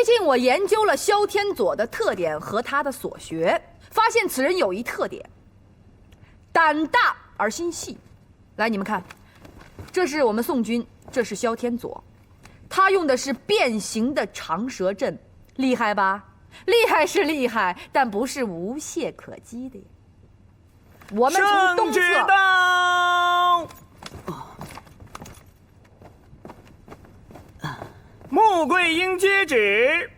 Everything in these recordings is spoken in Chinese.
最近我研究了萧天佐的特点和他的所学，发现此人有一特点：胆大而心细。来，你们看，这是我们宋军，这是萧天佐，他用的是变形的长蛇阵，厲害吧？厉害是厲害，但不是无懈可擊的呀。我们从东侧。穆桂英接旨。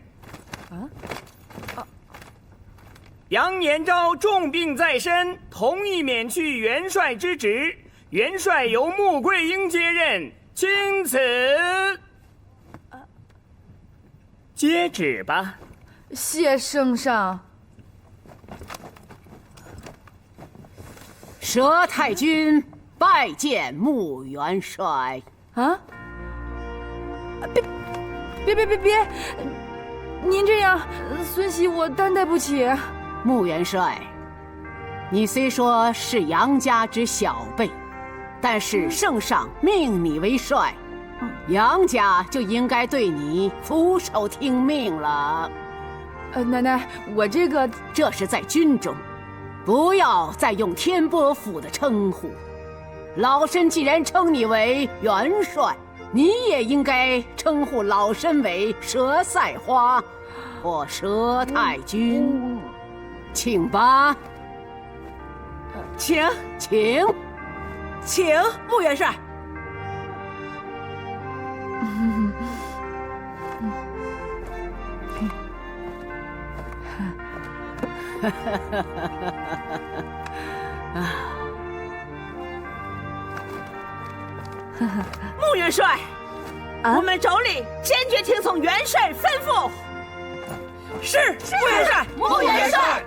杨延昭重病在身，同意免去元帅之职，元帅由穆桂英接任，钦此。接旨吧。谢圣上。佘太君拜见穆元帥。啊！别！您这样，孙喜我担待不起。穆元帥，你虽說是楊家之小輩，但是聖上命你為帥，楊家就應該對你俯首聽命了。奶奶，我這是在軍中，不要再用天波府的稱呼。老身既然稱你為元帥，你也應該稱呼老身為佘賽花或佘太君。請吧。請穆元帥。穆元帥，我們妯娌堅決聽從元帥吩咐。是穆元帥，穆元帥。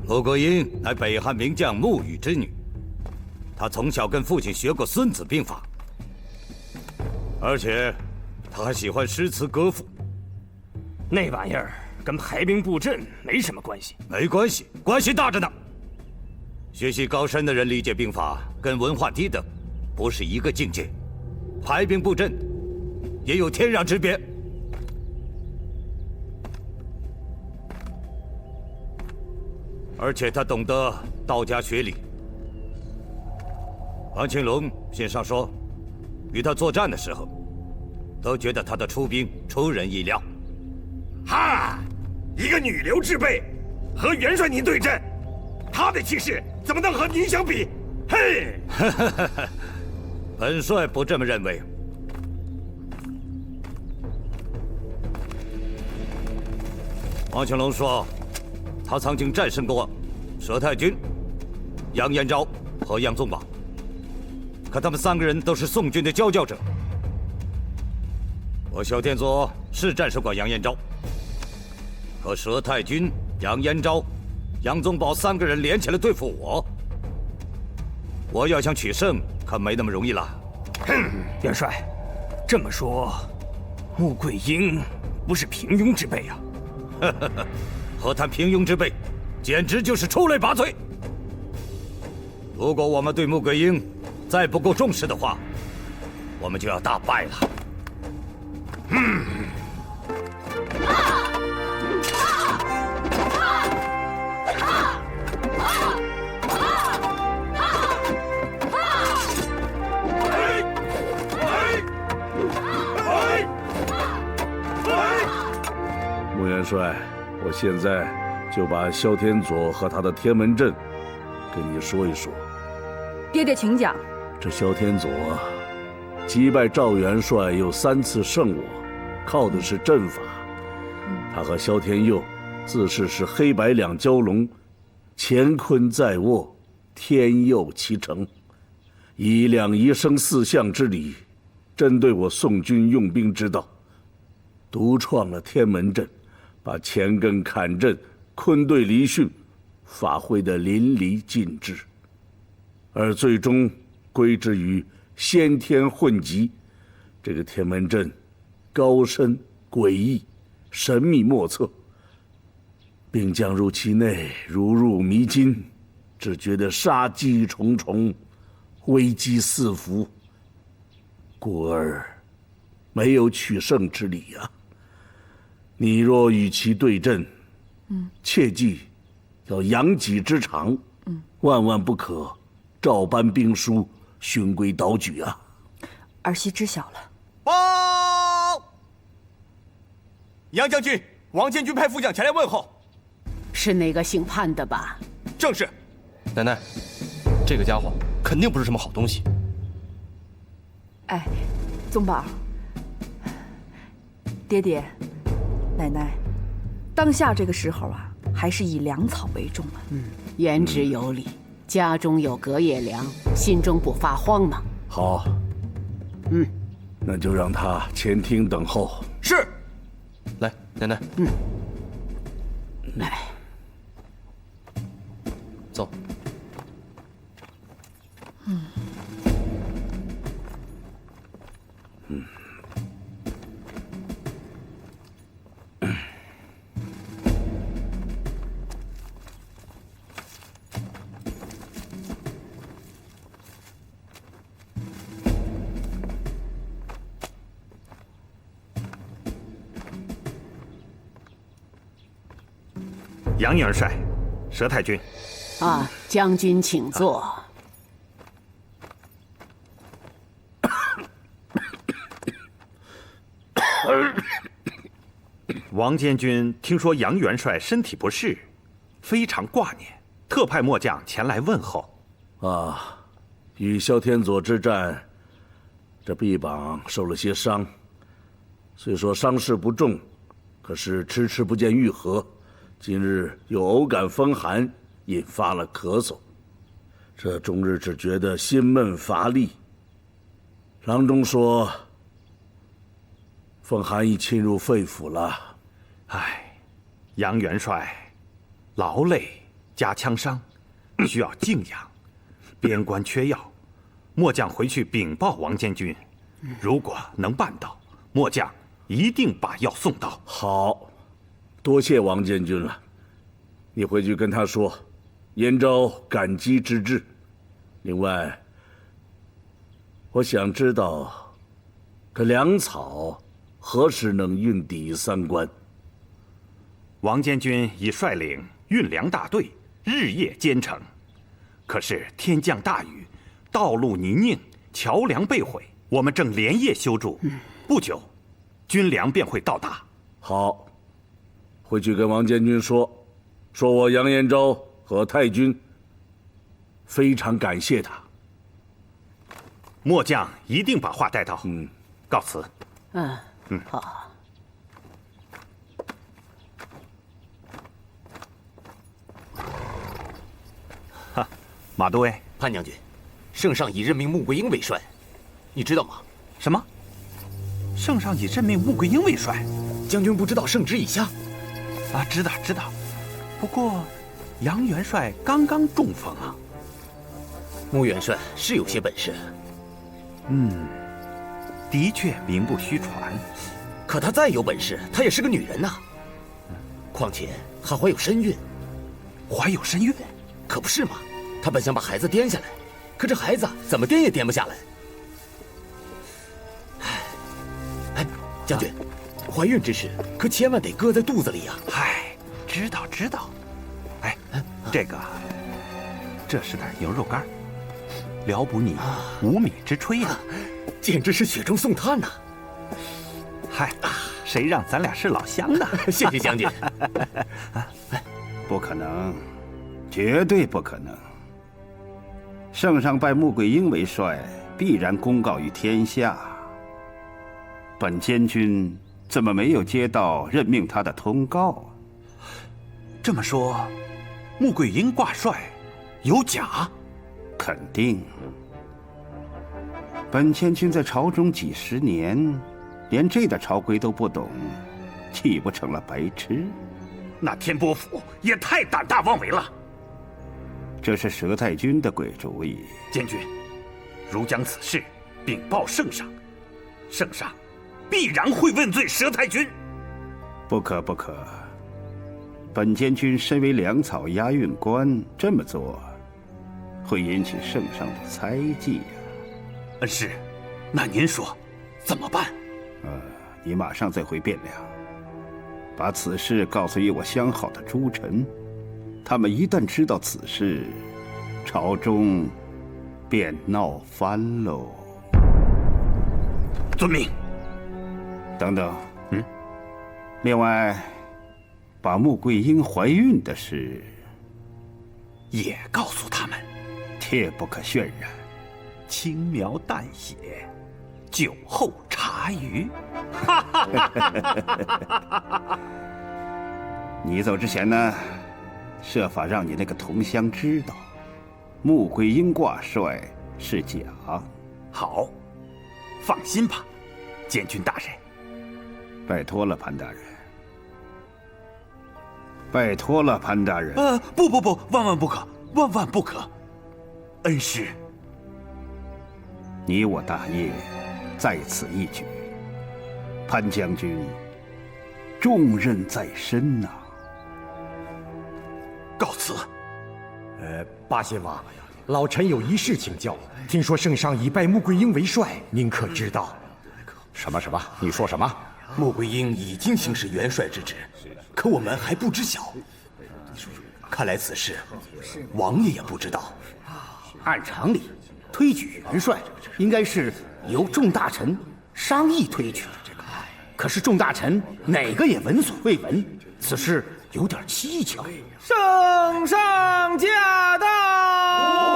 穆桂英乃北汉名将穆羽之女，她從小跟父親學過《孫子兵法》，而且她還喜歡詩詞歌賦。那玩意兒跟排兵布陣沒什麼關係。沒關係，關係大着呢。學習高深的人理解兵法，跟文化低的不是一個境界。排兵布陣也有天壤之別。而且他懂得道家學理。王慶龍信上說，與他作戰的時候，都覺得他的出兵出人意料。哈，一個女流之輩，和元帥您對陣，他的氣勢怎麼能和您相比？嘿，本帥不這麼認為。王慶龍說，他曾經戰勝過佘太君、楊延昭和楊宗保，可他們三個人都是宋軍的佼佼者。我蕭天佐是戰勝過楊延昭，可佘太君、楊延昭、楊宗保三個人連起來對付我要想取勝，可沒那麼容易了。元帥，這麼說，穆桂英不是平庸之輩啊？何談平庸之輩，簡直就是出類拔萃。如果我們對穆桂英再不夠重視的話，我們就要大敗了。穆元帥，我現在就把蕭天佐和他的天門陣跟你說一說。爹爹請講。這蕭天佐擊敗趙元帥又3次勝我，靠的是陣法。他和蕭天佑自恃是黑白兩蛟龍，乾坤在握，天佑其成，以兩儀生四象之理，針對我宋軍用兵之道，獨創了天門陣，把乾艮坎陣、坤兌離巽發揮得淋漓盡致，而最終歸之於先天混集。這個天門陣高深詭異，神秘莫測。兵將入其內，如入迷津，只覺得殺機重重，危機四伏，故而沒有取勝之理啊。你若與其對陣，切記要揚己之長，萬萬不可照搬兵書，循規蹈矩啊。兒媳知曉了。報，楊將軍，王建軍派副將前來問候。是那個姓潘的吧？正是。奶奶，這個家伙肯定不是什麼好東西。哎，宗寶，爹爹，奶奶，當下這個時候啊，還是以糧草為重啊。言之有理，家中有隔夜糧，心中不發慌嘛。好，那就讓他前廳等候。是。來，奶奶。来。走。杨元帅，佘太君。啊，将軍請坐。王监軍聽說楊元帥身體不適，非常掛念，特派末將前來問候。啊，與蕭天佐之戰，這臂膀受了些傷，雖說傷勢不重，可是遲遲不見愈合。今日又偶感風寒，引發了咳嗽，這終日只覺得心悶乏力。郎中說，風寒已侵入肺腑了。唉，楊元帥勞累加槍傷，需要靜養。邊關缺藥，末將回去稟報王監軍，如果能辦到，末將一定把藥送到。好。多謝王監軍了，你回去跟他說，燕昭感激之至。另外，我想知道，這糧草何時能運抵三關？王監軍已率領運糧大隊，日夜兼程。可是天降大雨，道路泥濘，橋樑被毀，我們正連夜修築，不久，軍糧便會到達。好。回去跟王監軍說，說我楊延昭和太君非常感謝他。末將一定把話帶到。告辭。好。哈，馬都尉，潘將軍，聖上已任命穆桂英為帥，你知道嗎？什麼？聖上已任命穆桂英為帥？將軍不知道聖旨已下？啊，知道。不過，楊元帥剛剛中風啊。穆元帥是有些本事。的確名不虛傳。可他再有本事，他也是個女人吶。況且還懷有身孕。懷有身孕？可不是嘛。他本想把孩子顛下來，可這孩子怎麼顛也顛不下來。哎，將軍。懷孕之事可千萬得擱在肚子裡呀！嗨，知道。哎，這是點牛肉乾，療補你無米之炊呀，簡直是雪中送炭吶！嗨，誰讓咱倆是老鄉呢？謝謝將軍。不可能，絕對不可能。聖上拜穆桂英為帥，必然公告於天下。本監軍怎麼沒有接到任命他的通告？這麼說，穆桂英掛帥有假？肯定。本監軍在朝中幾十年，連這點朝規都不懂，豈不成了白痴？那天波府也太膽大妄為了。這是佘太君的鬼主意。監軍，如將此事稟報聖上，聖上必然會問罪佘太君。不可不可，本监军身为粮草押运官，这么做会引起圣上的猜忌呀。恩师，那您说怎么办？你马上再回汴梁，把此事告诉与我相好的诸臣。他们一旦知道此事，朝中便闹翻喽。遵命。等等，另外，把穆桂英懷孕的事也告訴他們，切不可渲染，輕描淡寫，酒後茶餘。你走之前呢，設法讓你那個同鄉知道，穆桂英掛帥是假。好，放心吧，監軍大人。拜託了，潘大人。拜託了，潘大人。不，萬萬不可，萬萬不可。恩師，你我大業在此一舉，潘將軍重任在身吶。告辭。八仙王，老臣有一事請教。聽說聖上已拜穆桂英為帥，您可知道？什麼？你說什麼？穆桂英已經行使元帥之職，可我們還不知曉。看來此事，王爺也不知道。按常理，推舉元帥應該是由眾大臣商議推舉，可是眾大臣哪個也聞所未聞，此事有點蹊蹺。聖上駕到！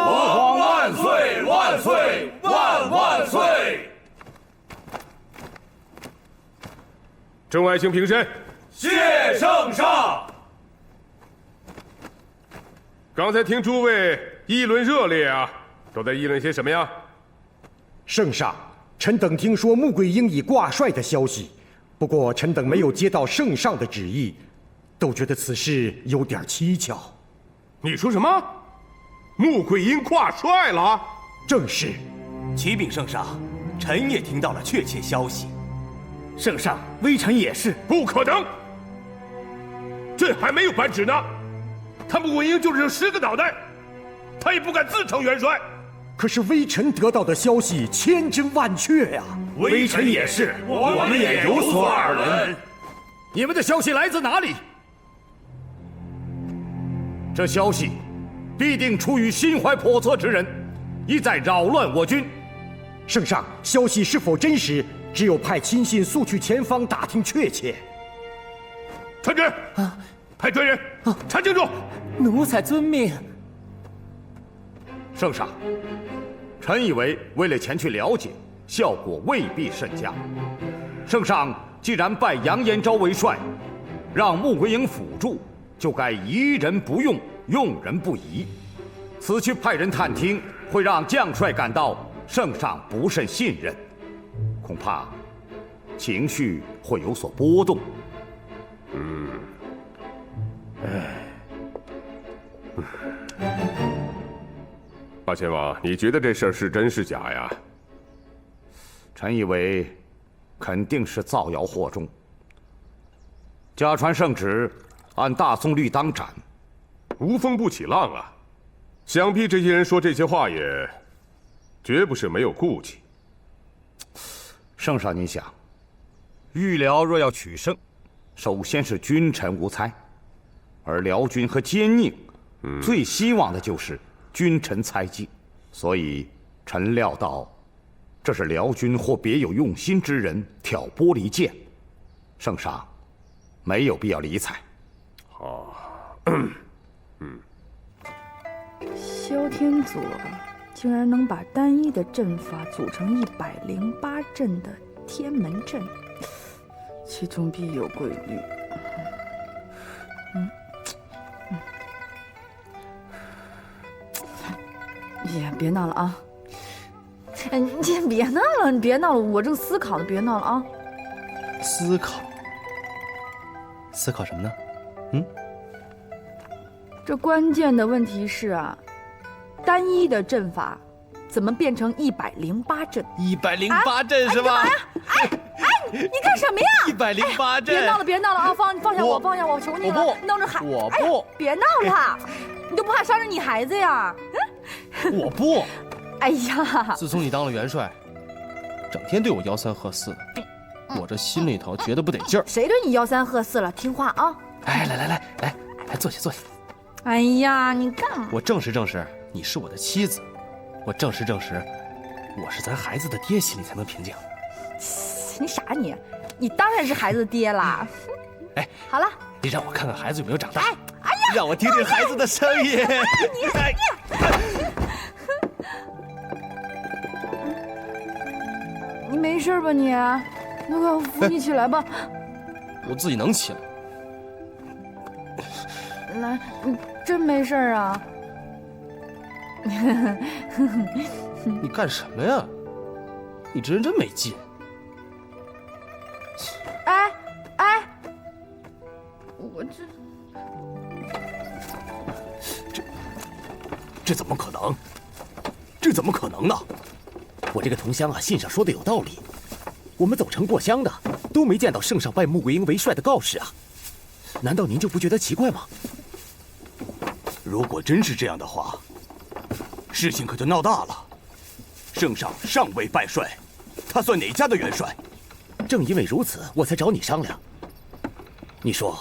吾皇萬歲萬歲萬歲！眾愛卿平身。謝聖上。剛才聽諸位議論熱烈啊，都在議論些什麼呀？聖上，臣等聽說穆桂英已掛帥的消息，不過臣等沒有接到聖上的旨意，都覺得此事有點蹊蹺。你說什麼？穆桂英掛帥了？正是。啟稟聖上，臣也聽到了確切消息。聖上，微臣也是。不可能！朕還沒有頒旨呢。他穆桂英就是10個腦袋，他也不敢自稱元帥。可是微臣得到的消息千真萬確呀。微臣也是，我們也有所耳聞。你們的消息來自哪裡？這消息必定出於心懷叵測之人，意在擾亂我軍。聖上，消息是否真實，只有派親信速去前方打聽確切。傳旨！派專人查清楚。奴才遵命。聖上，臣以為為了前去了解，效果未必甚佳。聖上既然拜楊延昭為帥，讓穆桂英輔助，就該疑人不用，用人不疑。此去派人探聽，會讓將帥感到聖上不甚信任，恐怕情緒會有所波動。八仙王，你覺得這事兒是真是假呀？臣以為肯定是造謠惑眾。假傳聖旨，按大宋律當斬。無風不起浪啊！想必這些人說這些話也絕不是沒有顧忌。聖上，您想，御遼若要取勝，首先是君臣無猜，而遼軍和奸佞，最希望的就是君臣猜忌。所以臣料到，這是遼軍或別有用心之人挑撥離間，聖上沒有必要理睬。蕭天佐竟然能把單一的陣法組成108陣的天門陣，其中必有規律。也別鬧了啊！哎，你先別鬧了，你別鬧了，我正思考呢，別鬧了啊！思考什麼呢？這關鍵的問題是啊，單一的陣法怎麼變成108陣？108陣是吧？哎，你幹嘛呀？哎，你你干什么呀108阵。别闹了，别闹了啊！放下我，放下我，求你了！我不闹着孩，我不哎呀，别闹了，你都不怕伤着你孩子呀？我不。哎呀，自从你当了元帅，整天对我吆三喝四，我这心里头觉得不得劲儿。谁对你吆三喝四了？听话啊！哎，来，坐下坐下。哎呀，你干嘛？我证实证实，你是我的妻子。我证实证实，我是咱孩子的爹，心里才能平静。你傻你？你当然是孩子的爹啦！哎，好了，你让我看看孩子有没有长大。哎呀，让我听听孩子的声音。你没事吧你？那个扶你起来吧。我自己能起来。来，你真没事啊？你干什么呀？你这人真没劲。哎，我这怎么可能？这怎么可能呢？我这个同乡啊，信上说的有道理。我们走城过乡的都没见到圣上拜穆桂英为帅的告示啊，难道您就不觉得奇怪吗？如果真是这样的话，事情可就闹大了。圣上尚未拜帅，他算哪家的元帅？正因为如此，我才找你商量。你说，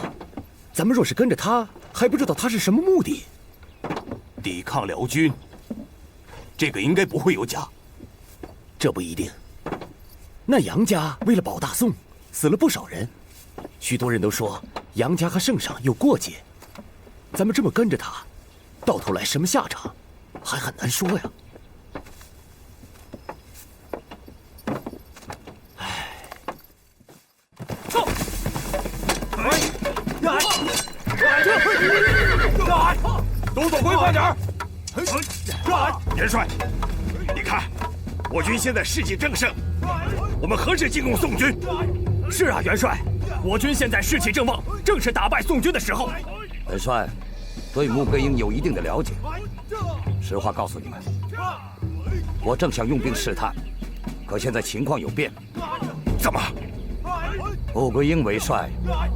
咱们若是跟着他，还不知道他是什么目的？抵抗辽军，这个应该不会有假。这不一定。那杨家为了保大宋，死了不少人，许多人都说杨家和圣上有过节。咱们这么跟着他，到头来什么下场，还很难说呀。都走规快点儿！元帅，你看，我军现在士气正盛，我们何时进攻宋军？是啊，元帅，我军现在士气正旺，正是打败宋军的时候。本帅对穆桂英有一定的了解，实话告诉你们，我正想用兵试探，可现在情况有变。怎么？穆桂英为帅，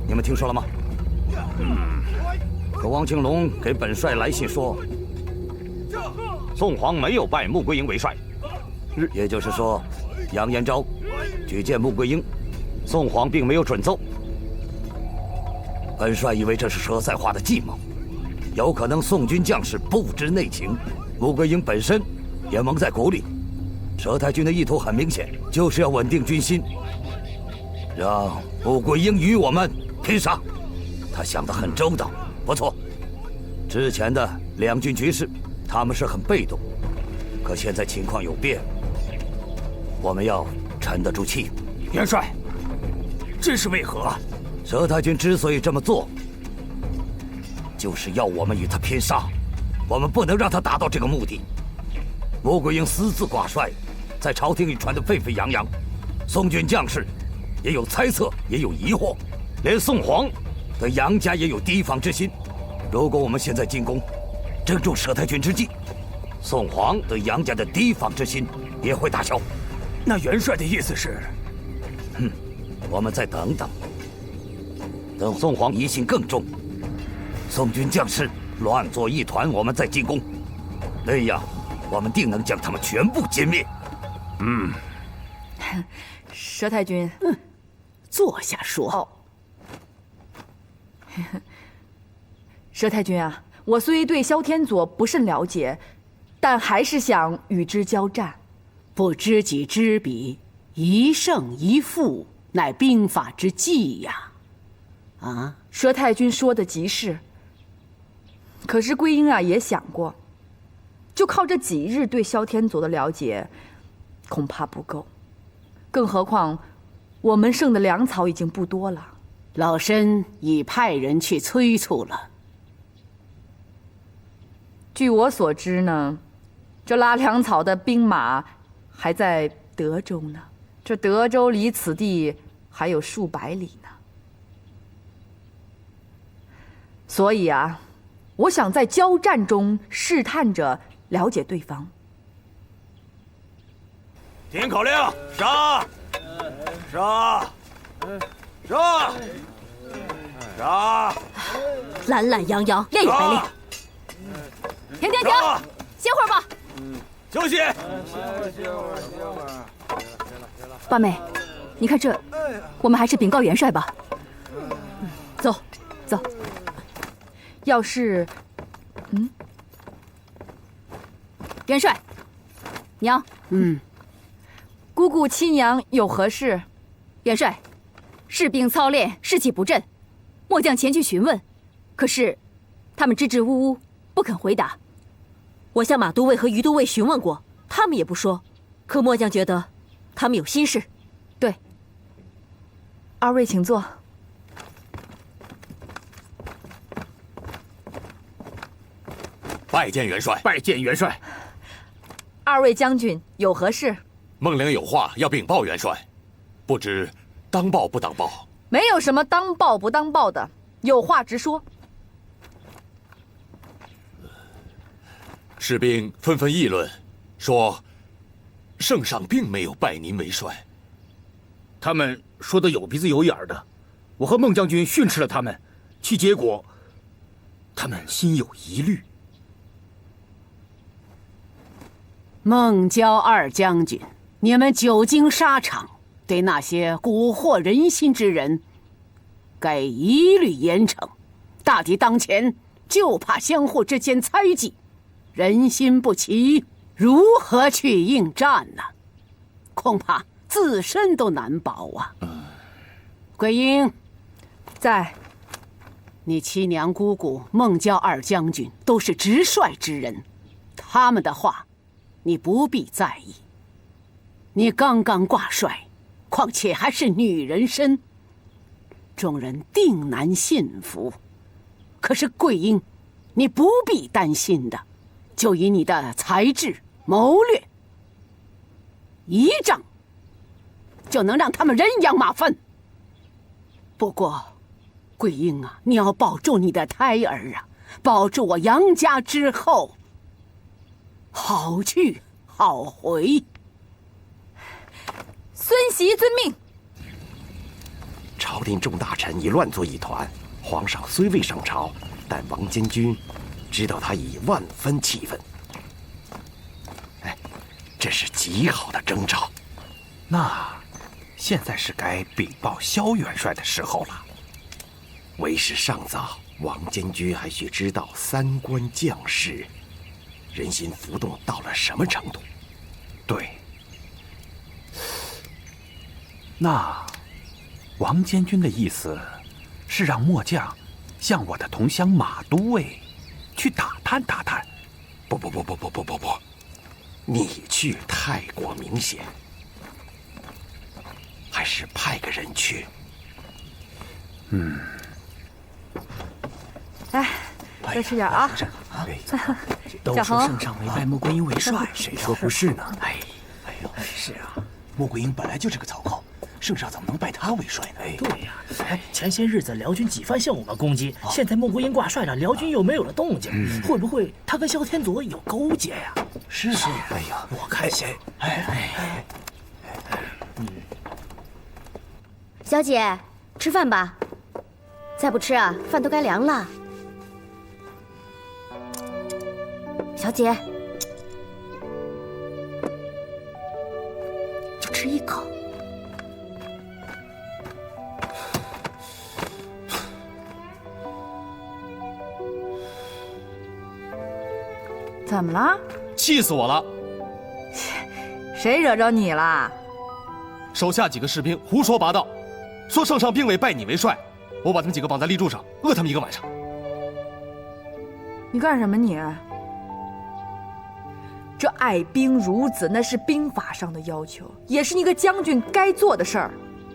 你们听说了吗？可汪庆龙给本帅来信说，宋皇没有拜穆桂英为帅，也就是说，杨延昭举荐穆桂英，宋皇并没有准奏。本帅以为这是佘赛化的计谋，有可能宋军将士不知内情，穆桂英本身也蒙在鼓里。佘太君的意图很明显，就是要稳定军心，让穆桂英与我们拼杀。他想得很周到，不错。之前的两军局势，他们是很被动，可现在情况有变，我们要沉得住气。元帅，这是为何？佘太君之所以这么做，就是要我们与他拼杀，我们不能让他达到这个目的。穆桂英私自挂帅，在朝廷里传得沸沸扬扬，宋军将士也有猜测，也有疑惑，连宋皇对杨家也有提防之心。如果我们现在进攻，正中佘太君之计，宋皇对杨家的提防之心也会打消。那元帅的意思是？我们再等等，等宋皇疑心更重，宋军将士亂作一團，我們再進攻，那樣我們定能將他們全部殲滅。佘太君，坐下說。哦，佘太君啊，我雖對蕭天佐不甚了解，但還是想與之交戰。不知己知彼，一勝一負，乃兵法之計呀。啊，佘太君說的極是。可是桂英啊也想過，就靠這幾日對蕭天佐的了解，恐怕不夠。更何況，我們剩的糧草已經不多了。老身已派人去催促了。據我所知呢，這拉糧草的兵馬還在德州呢。這德州離此地還有數百里呢。所以啊，我想在交戰中試探着了解對方。聽口令，殺！殺！杀！杀！懒懒洋洋，练也白练。停！歇会儿吧。休息。八妹，你看这，我们还是禀告元帅吧。走。要是，元帅，娘，姑姑亲娘有何事？元帅，士兵操练士气不振，末将前去询問，可是他们支支吾吾，不肯回答。我向马都尉和于都尉询問過，他們也不說。可末將覺得他們有心事。對，二位請坐。拜見元帥，拜見元帥。二位將軍有何事？孟良有話要稟報元帥，不知當報不當報？沒有什麼當報不當報的，有話直說。士兵紛紛議論，說聖上並沒有拜您為帥。他們說的有鼻子有眼的，我和孟將軍訓斥了他們，其結果，他們心有疑慮。孟郊二將軍，你們久經沙場，對那些蠱惑人心之人，該一律嚴懲。大敵當前，就怕相互之間猜忌，人心不齊，如何去應戰呢？恐怕自身都難保啊！桂英，在。你七娘姑姑孟郊二将軍都是直率之人，他們的話，你不必在意。你剛剛掛帥，況且還是女人身，眾人定難信服。可是桂英，你不必擔心的，就以你的才智謀略，一仗就能讓他們人仰馬翻。不過，桂英啊，你要保住你的胎兒啊，保住我楊家之後，好去好回。孙襲遵命。朝廷众大臣已亂作一團，皇上雖未上朝，但王監軍知道他已萬分氣憤。哎，這是極好的徵兆。那現在是該稟報蕭元帥的時候了。為時尚早，王監軍還需知道三關將士人心浮動到了什麼程度。對。那王監軍的意思是讓末將向我的同鄉馬都尉去打探打探。不，你去太過明顯，還是派個人去。來，再吃點啊！都說聖上委拜穆桂英為帥，誰說不是呢？是啊，穆桂英本來就是個草寇，聖上怎麼能拜他為帥呢？對呀，前些日子遼軍幾番向我們攻擊，現在穆桂英掛帥了，遼軍又沒有了動靜，會不會他跟蕭天佐有勾結呀？是啊，哎呀，我看誰？小姐，吃飯吧，再不吃啊，飯都該涼了。小姐，就吃一口。怎麼了？氣死我了！誰惹着你了？手下幾個士兵胡說八道，說聖上並未拜你為帥，我把他們幾個綁在立柱上，餓他們一個晚上。你幹什麼你？這愛兵如子，那是兵法上的要求，也是一個將軍該做的事兒。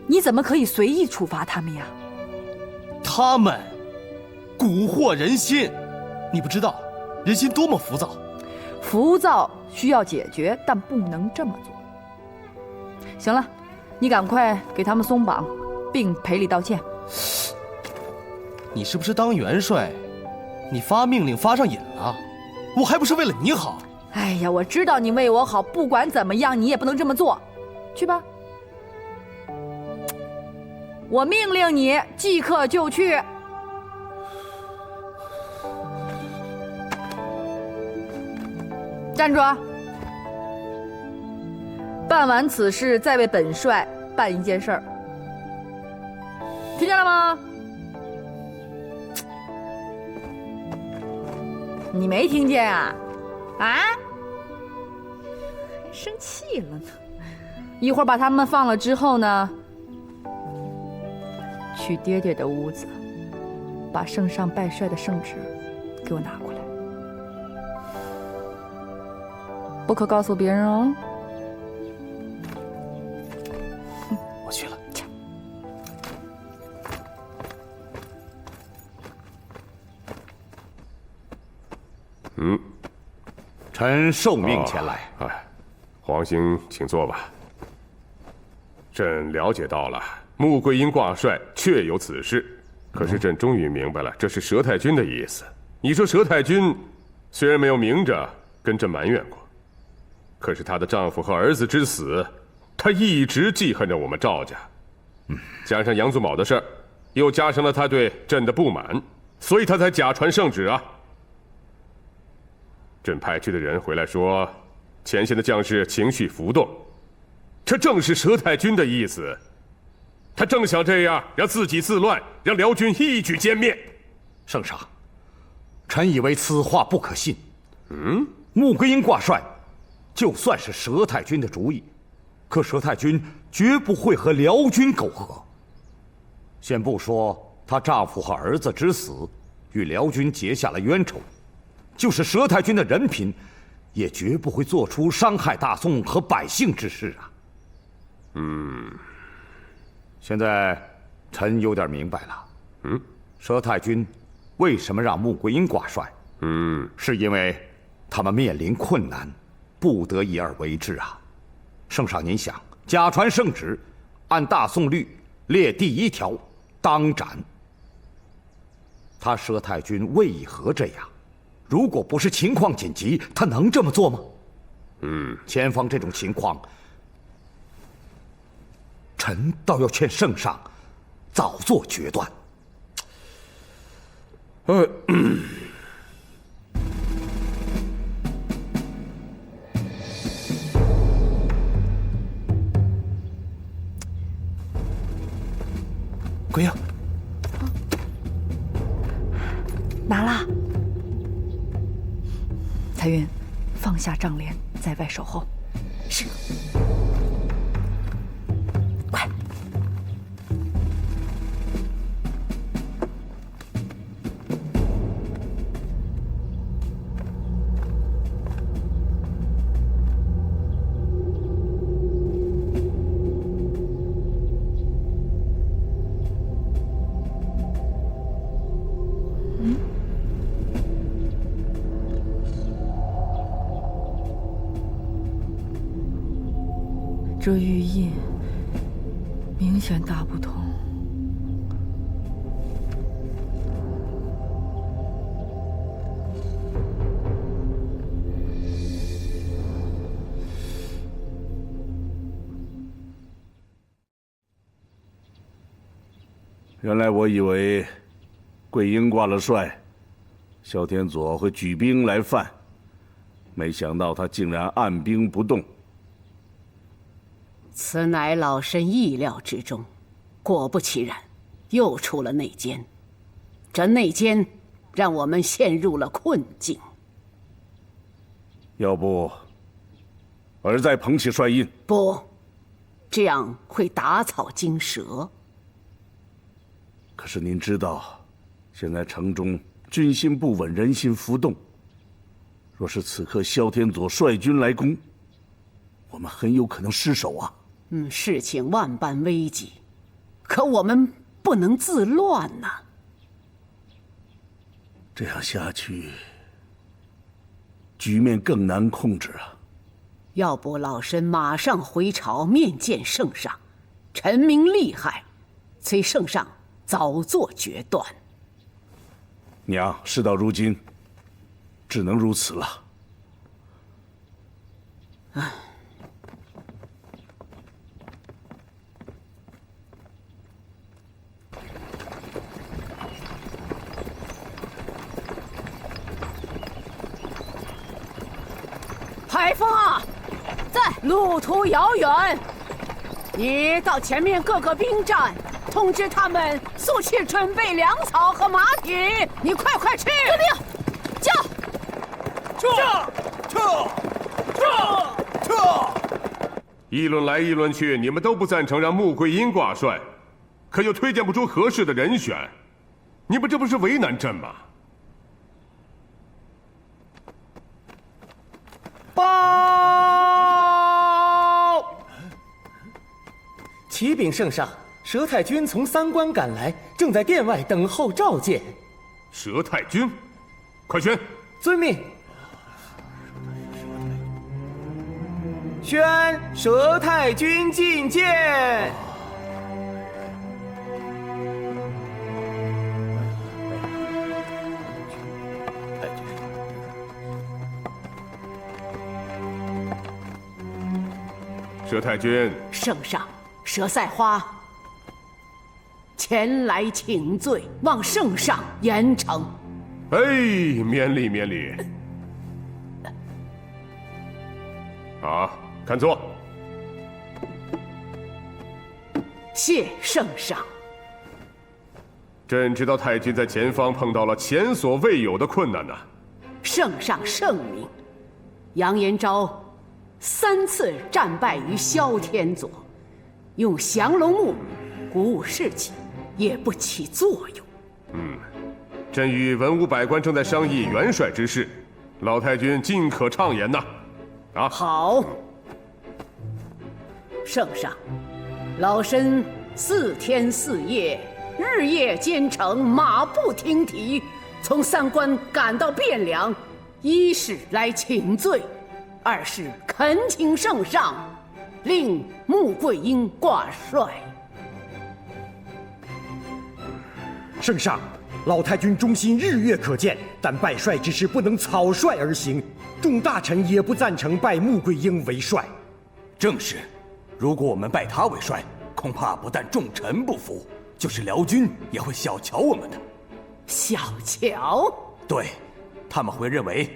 你怎麼可以隨意處罰他們呀？他們蠱惑人心，你不知道人心多麼浮躁。浮躁需要解決，但不能這麼做。行了，你趕快給他們鬆綁，並賠禮道歉。你是不是當元帥，你發命令發上癮了？我還不是為了你好。哎呀，我知道你為我好，不管怎麼樣，你也不能這麼做。去吧。我命令你即刻就去。站住！办完此事，再为本帅办一件事儿，听见了吗？你没听见啊？啊？生气了呢。一会儿把他们放了之后呢，去爹爹的屋子，把圣上拜帅的圣旨给我拿过来，不可告诉别人哦。我去了。臣受命前来。皇兄，请坐吧。朕了解到了，穆桂英挂帅确有此事，可是朕终于明白了，这是佘太君的意思。你说佘太君虽然没有明着跟朕埋怨过，可是她的丈夫和兒子之死，她一直記恨着我們趙家。加上楊祖卯的事兒，又加上了她對朕的不滿，所以她才假傳聖旨啊。朕派去的人回來說，前線的將士情緒浮動，這正是佘太君的意思。他正想這樣讓自己自亂，讓遼軍一舉殲滅。聖上，臣以為此話不可信。穆桂英掛帥，就算是佘太君的主意，可佘太君絕不會和遼軍苟合。先不說她丈夫和兒子之死與遼軍結下了冤仇，就是佘太君的人品，也絕不會做出傷害大宋和百姓之事啊。現在臣有點明白了。佘太君為什麼讓穆桂英掛帥？是因為他們面臨困難，不得已而為之啊。聖上您想，假傳聖旨，按大宋律列第1條，當斬。他佘太君為何這樣？如果不是情況緊急，他能這麼做嗎？前方這種情況，臣倒要勸聖上早做決斷。桂英，拿了。彩云，放下帐帘，在外守候。是。快。这玉印明显大不同。原来我以为桂英掛了帥，萧天佐會舉兵來犯，沒想到他竟然按兵不動。此乃老身意料之中，果不其然，又出了內奸。這內奸讓我們陷入了困境。要不，兒再捧起帥印？不，這樣會打草驚蛇。可是您知道，現在城中軍心不穩，人心浮動。若是此刻蕭天佐率軍來攻，我們很有可能失守啊。事情萬般危急，可我們不能自亂吶。這樣下去，局面更難控制啊。要不老身馬上回朝面見聖上，陳明利害，催聖上早做決斷。娘，事到如今，只能如此了。唉。海峰啊，在。路途遥遠，你到前面各个兵站，通知他們速去準備糧草和馬匹。你快去！遵命。叫！撤！議論來議論去，你們都不贊成讓穆桂英掛帥，可又推薦不出合適的人選，你們這不是為難朕嗎？報！啟禀聖上，佘太君從三關趕來，正在殿外等候召見。佘太君，快宣！遵命。宣佘太君覲見。佘太君，聖上，佘賽花前來請罪，望聖上嚴懲。哎，免禮免禮。好，看座。謝聖上。朕知道太君在前方碰到了前所未有的困難吶。聖上聖明，楊延昭3次戰敗於蕭天佐，用降龍木鼓舞士氣，也不起作用。朕與文武百官正在商議元帥之事，老太君盡可暢言吶。好，聖上，老身4天4夜，日夜兼程，馬不停蹄，從三關趕到汴梁，一是來請罪，二是懇請聖上令穆桂英掛帥。聖上，老太君忠心日月可見，但拜帥之事不能草率而行，眾大臣也不贊成拜穆桂英為帥。正是，如果我們拜他為帥，恐怕不但眾臣不服，就是遼軍也會小瞧我們的。小瞧？對，他們會認為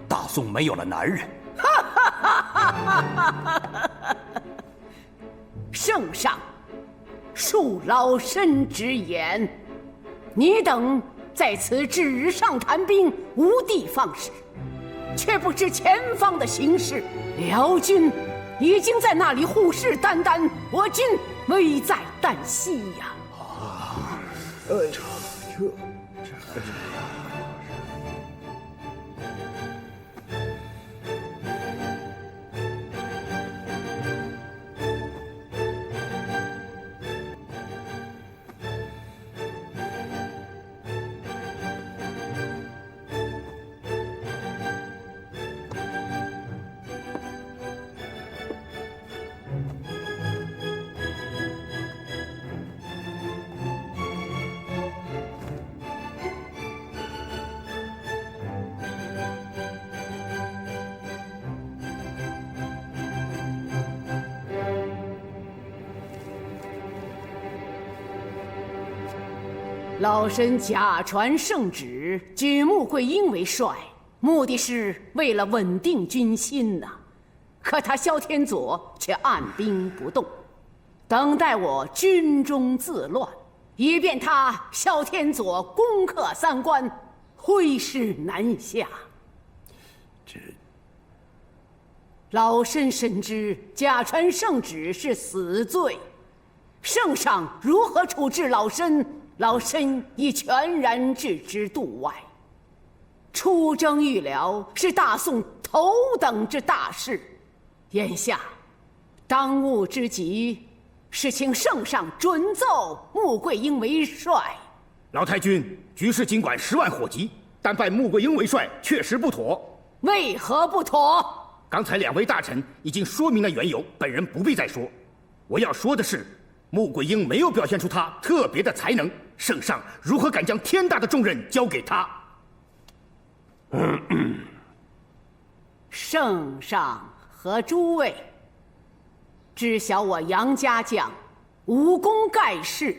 大宋沒有了男人。聖上，恕老身直言，你等在此紙上談兵，無的放矢，卻不知前方的形勢。遼軍已經在那裡虎視眈眈，我軍危在旦夕呀！老身假傳聖旨，舉穆桂英為帥，目的是為了穩定軍心吶。可他蕭天佐卻按兵不動，等待我軍中自亂，以便他蕭天佐攻克三關，揮師南下。老身深知假傳聖旨是死罪，聖上如何處置老身？老身已全然置之度外。出征豫遼是大宋頭等之大事，眼下當務之急是請聖上准奏穆桂英為帥。老太君，局勢儘管10萬火急，但拜穆桂英為帥確實不妥。為何不妥？剛才2位大臣已經說明了緣由，本人不必再說。我要說的是，穆桂英沒有表現出他特別的才能，聖上如何敢將天大的重任交給他？聖上和諸位知曉我楊家將武功蓋世，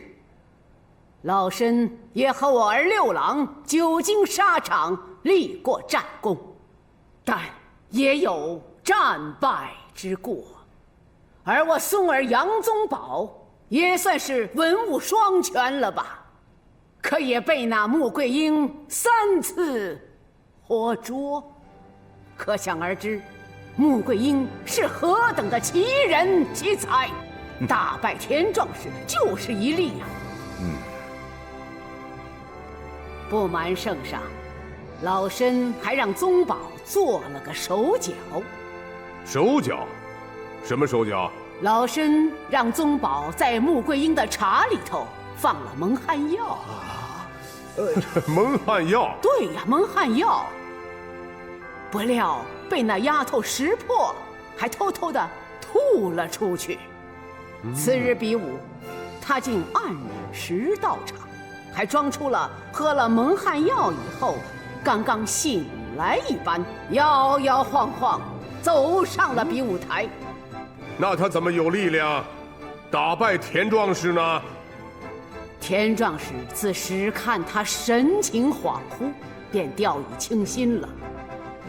老身也和我兒六郎久經沙場，立過戰功，但也有戰敗之過，而我孫兒楊宗保也算是文武雙全了吧？可也被那穆桂英3次活捉，可想而知，穆桂英是何等的奇人奇才，打敗田壮士就是一例呀。不瞒圣上，老身还让宗保做了个手脚。手脚？什麼手腳？老身讓宗保在穆桂英的茶裡頭放了蒙汗藥。蒙汗藥？對呀，蒙汗藥。不料被那丫頭識破，還偷偷的吐了出去。次日比武，他竟按時到場，還裝出了喝了蒙汗藥以後剛剛醒來一般，搖搖晃晃走上了比武台。那他怎麼有力量打敗田壯士呢？田壯士此時看他神情恍惚，便掉以輕心了。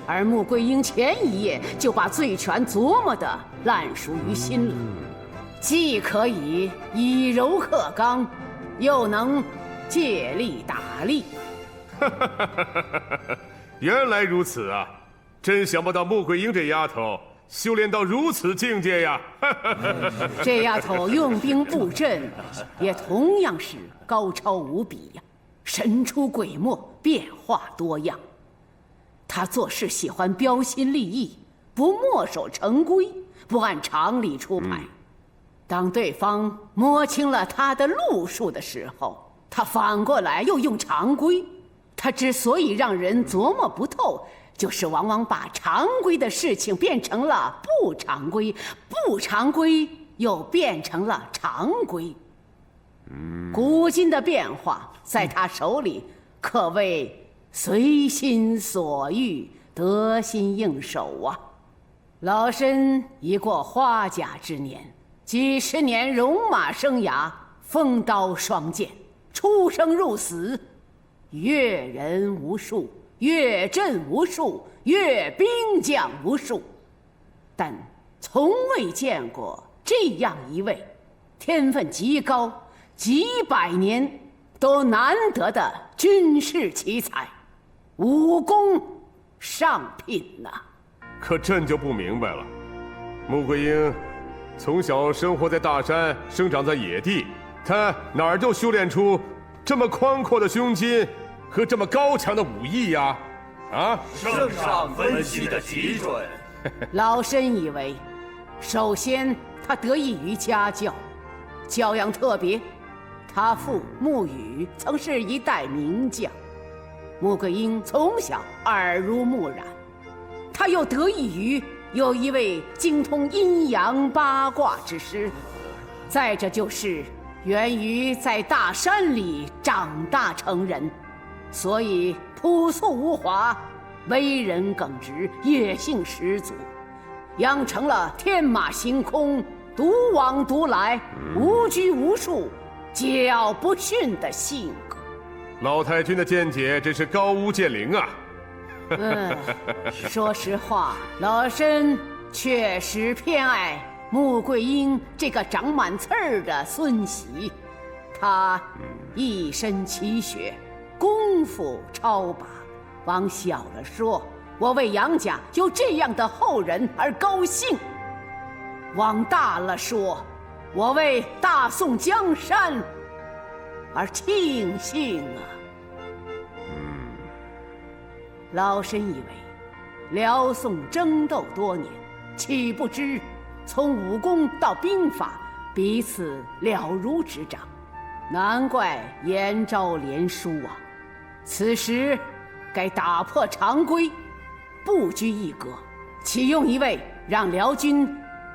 而穆桂英前一夜就把醉拳琢磨得爛熟於心了，既可以以柔克剛，又能借力打力。原來如此啊！真想不到穆桂英這丫頭修煉到如此境界呀！這丫頭用兵布陣也同樣是高超無比呀，神出鬼沒，變化多樣。她做事喜歡標新立異，不墨守成規，不按常理出牌。當對方摸清了她的路數的時候，她反過來又用常規。她之所以讓人琢磨不透，就是往往把常規的事情變成了不常規，不常規又變成了常規。古今的變化在他手裡可謂隨心所欲，得心應手啊！老身已過花甲之年，幾十年戎馬生涯，鋒刀雙劍，出生入死，閱人無數，閱陣無數，閱兵將無數，但從未見過這樣一位天分極高、幾百年都難得的軍事奇才，武功上品吶。可朕就不明白了，穆桂英從小生活在大山，生長在野地，她哪兒就修煉出這麼寬闊的胸襟和這麼高強的武藝呀？啊！聖上分析的極準。老身以為，首先他得益於家教，教養特別。他父穆羽曾是一代名將，穆桂英從小耳濡目染。他又得益於有一位精通陰陽八卦之師，再者就是源於在大山裡長大成人，所以樸素無華，為人耿直，野性十足，養成了天馬行空、獨往獨來、無拘無束、桀驁不馴的性格。老太君的見解真是高屋建瓴啊！說實話，老身確實偏愛穆桂英這個長滿刺兒的孫媳，她一身奇學，功夫超拔。往小了說，我為楊家有這樣的後人而高興；往大了說，我為大宋江山而慶幸啊。老身以為，遼宋爭鬥多年，豈不知從武功到兵法，彼此了如指掌，難怪延昭連輸啊！此時該打破常規，不拘一格，啟用一位讓遼軍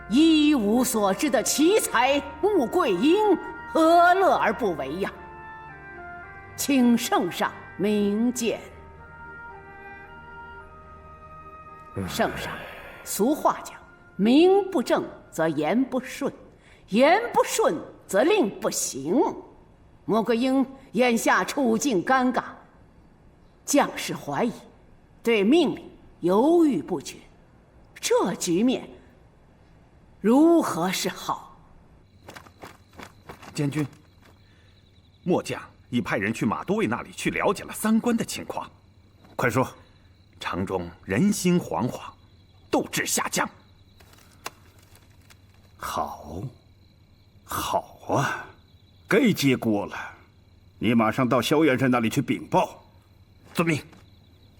一無所知的奇才穆桂英，何樂而不為呀？請聖上明鑑。聖上，俗話講，名不正則言不順，言不順則令不行。穆桂英眼下處境尷尬，將士懷疑，對命令猶豫不決，這局面如何是好？监军，末将已派人去马都尉那里去了解了三关的情况。快说。城中人心惶惶，斗志下降。好，好啊，该接锅了。你马上到萧元帅那里去禀报。遵命。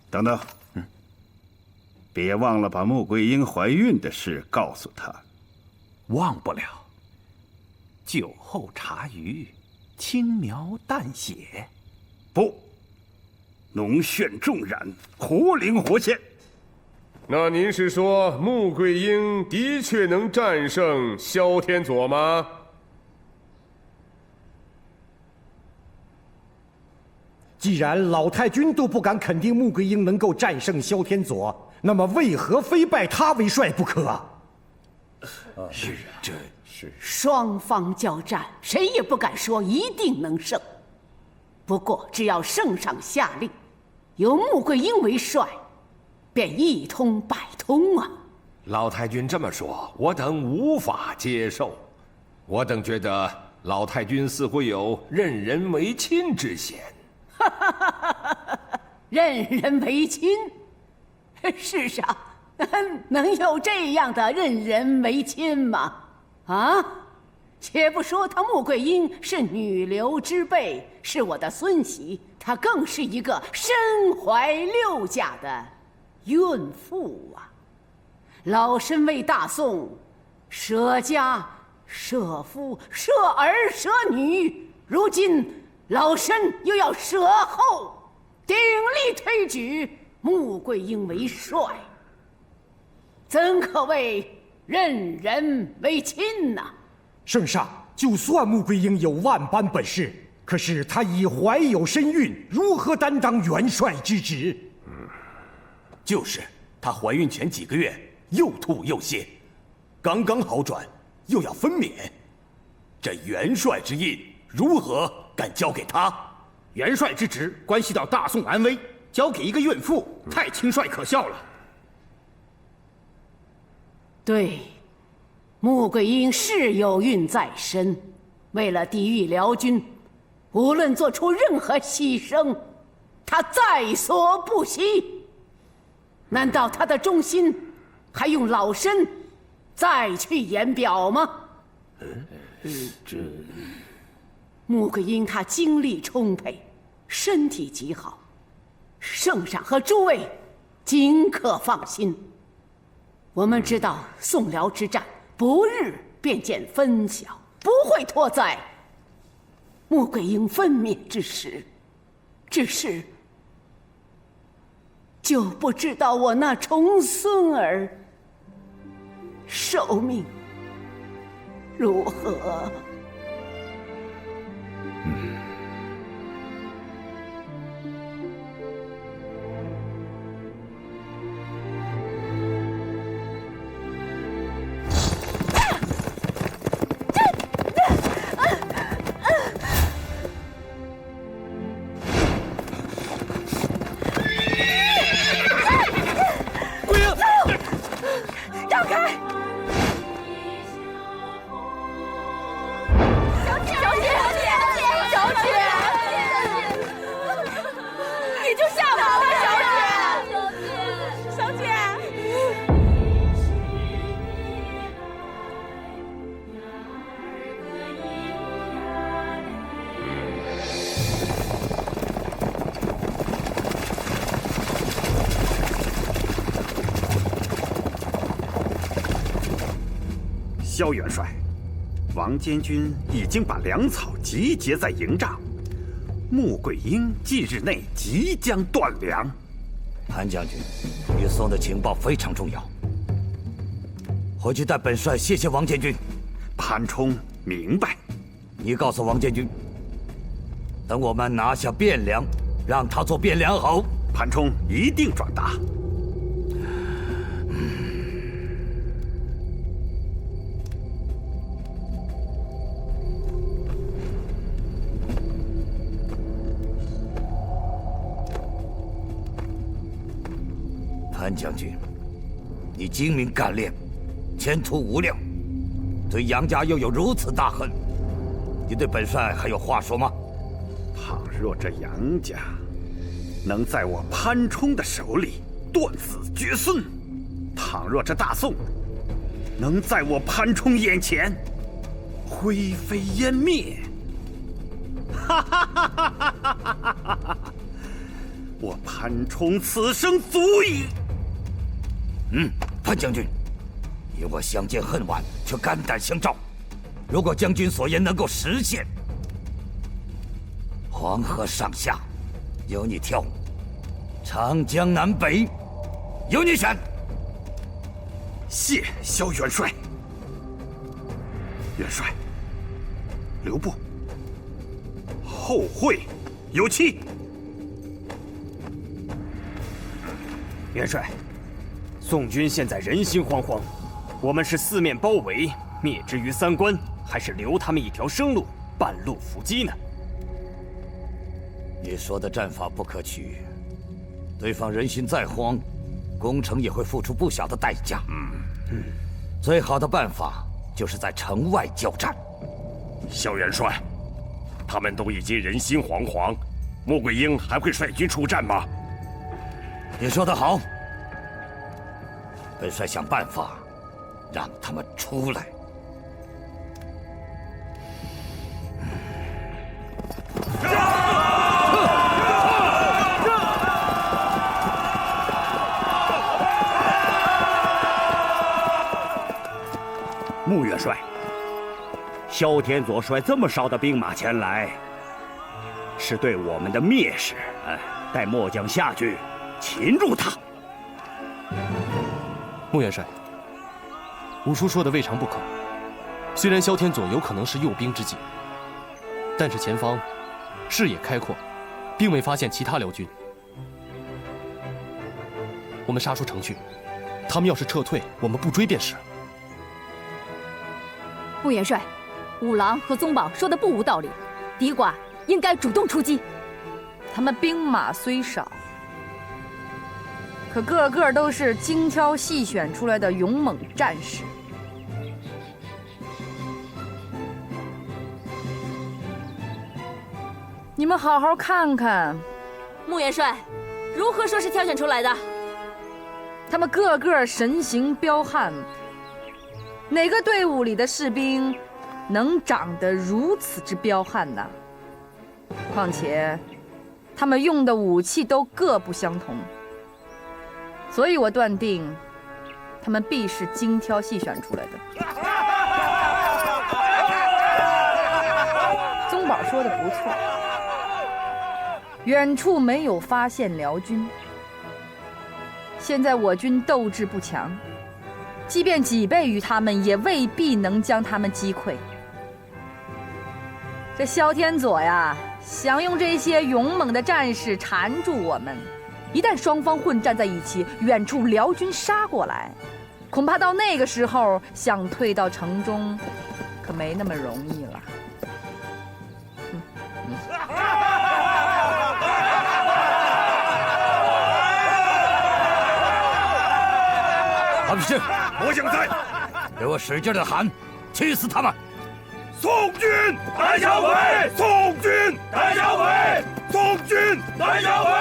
等等，别忘了把穆桂英怀孕的事告訴他。忘不了。酒后茶余，轻描淡写。不。浓炫重染，活灵活现。那您是说穆桂英的确能战胜萧天佐吗？既然老太君都不敢肯定穆桂英能够战胜萧天佐，那么为何非拜他为帅不可啊？是啊，这是双方交战，谁也不敢说一定能胜。不过只要圣上下令，由穆桂英为帅，便一通百通啊！老太君这么说，我等无法接受。我等觉得老太君似乎有任人唯亲之嫌。任人唯亲？世上能有这样的任人唯亲吗？啊！且不说她穆桂英是女流之辈，是我的孙媳，她更是一个身怀6甲的孕妇啊！老身为大宋舍家、舍夫、舍儿、舍女，如今老身又要舍后，鼎力推举穆桂英为帅，怎可谓任人唯亲呢？圣上，就算穆桂英有万般本事，可是她已怀有身孕，如何擔當元帥之職？就是，她懷孕前幾個月又吐又瀉，剛剛好轉，又要分娩，這元帥之印如何敢交給她？元帥之職關係到大宋安危，交給一個孕婦，太輕率可笑了。對。穆桂英是有孕在身，為了抵禦遼軍，無論做出任何犧牲，她在所不惜。難道她的忠心還用老身再去言表嗎？穆桂英她精力充沛，身體極好，聖上和諸位盡可放心。我們知道宋遼之戰不日便見分曉，不會拖在穆桂英分娩之時。只是就不知道我那重孫兒壽命如何。萧元帥，王监軍已經把糧草集結在營帳，穆桂英近日內即將斷糧。潘將軍，你送的情報非常重要，回去帶本帥謝謝王監軍。潘衝明白。你告訴王監軍，等我們拿下汴梁，讓他做汴梁侯。潘衝一定轉達。潘將軍，你精明幹練，前途无量，对杨家又有如此大恨，你对本帅還有話說嗎？倘若這楊家能在我潘沖的手裡斷子絕孫，倘若這大宋能在我潘沖眼前灰飛煙滅，哈哈哈哈哈哈！我潘沖此生足矣。潘将軍，你我相見恨晚，卻肝膽相照。如果將軍所言能夠實現，黃河上下由你挑，長江南北由你選。謝蕭元帥。元帥，留步，後會有期。元帥，宋軍現在人心惶惶，我們是四面包圍，滅之於三關，還是留他們一條生路，半路伏擊呢？你說的戰法不可取，對方人心再慌，攻城也會付出不小的代價。最好的辦法就是在城外交戰。蕭元帥，他們都已經人心惶惶，穆桂英還會率軍出戰嗎？你說得好，本帥想辦法讓他們出來。穆元帥，萧天佐率這麼少的兵馬前來，是對我們的蔑視。待末將下去擒住他。穆元帥，五叔說的未嘗不可。虽然萧天佐有可能是诱兵之計，但是前方視野開闊，並未發現其他遼軍。我們殺出城去，他們要是撤退，我們不追便是。穆元帥，五郎和宗保說的不無道理，敵寡應該主動出擊。他們兵馬雖少，可個個都是精挑細選出來的勇猛戰士。你們好好看看，穆元帥，如何說是挑選出來的？他們個個神形彪悍。哪個隊伍裡的士兵能長得如此之彪悍呢？況且他們用的武器都各不相同，所以我斷定他們必是精挑細選出來的。宗保說的不錯，遠處沒有發現遼軍，現在我軍鬥志不強，即便幾倍於他們，也未必能將他們擊潰。這蕭天佐呀，想用這些勇猛的戰士纏住我們，一旦雙方混戰在一起，遠處遼軍殺過來，恐怕到那個時候想退到城中，可沒那麼容易了。韩必胜，末将在，给我使劲的喊，气死他们！宋軍大小鬼！宋軍大小鬼！宋軍大小鬼！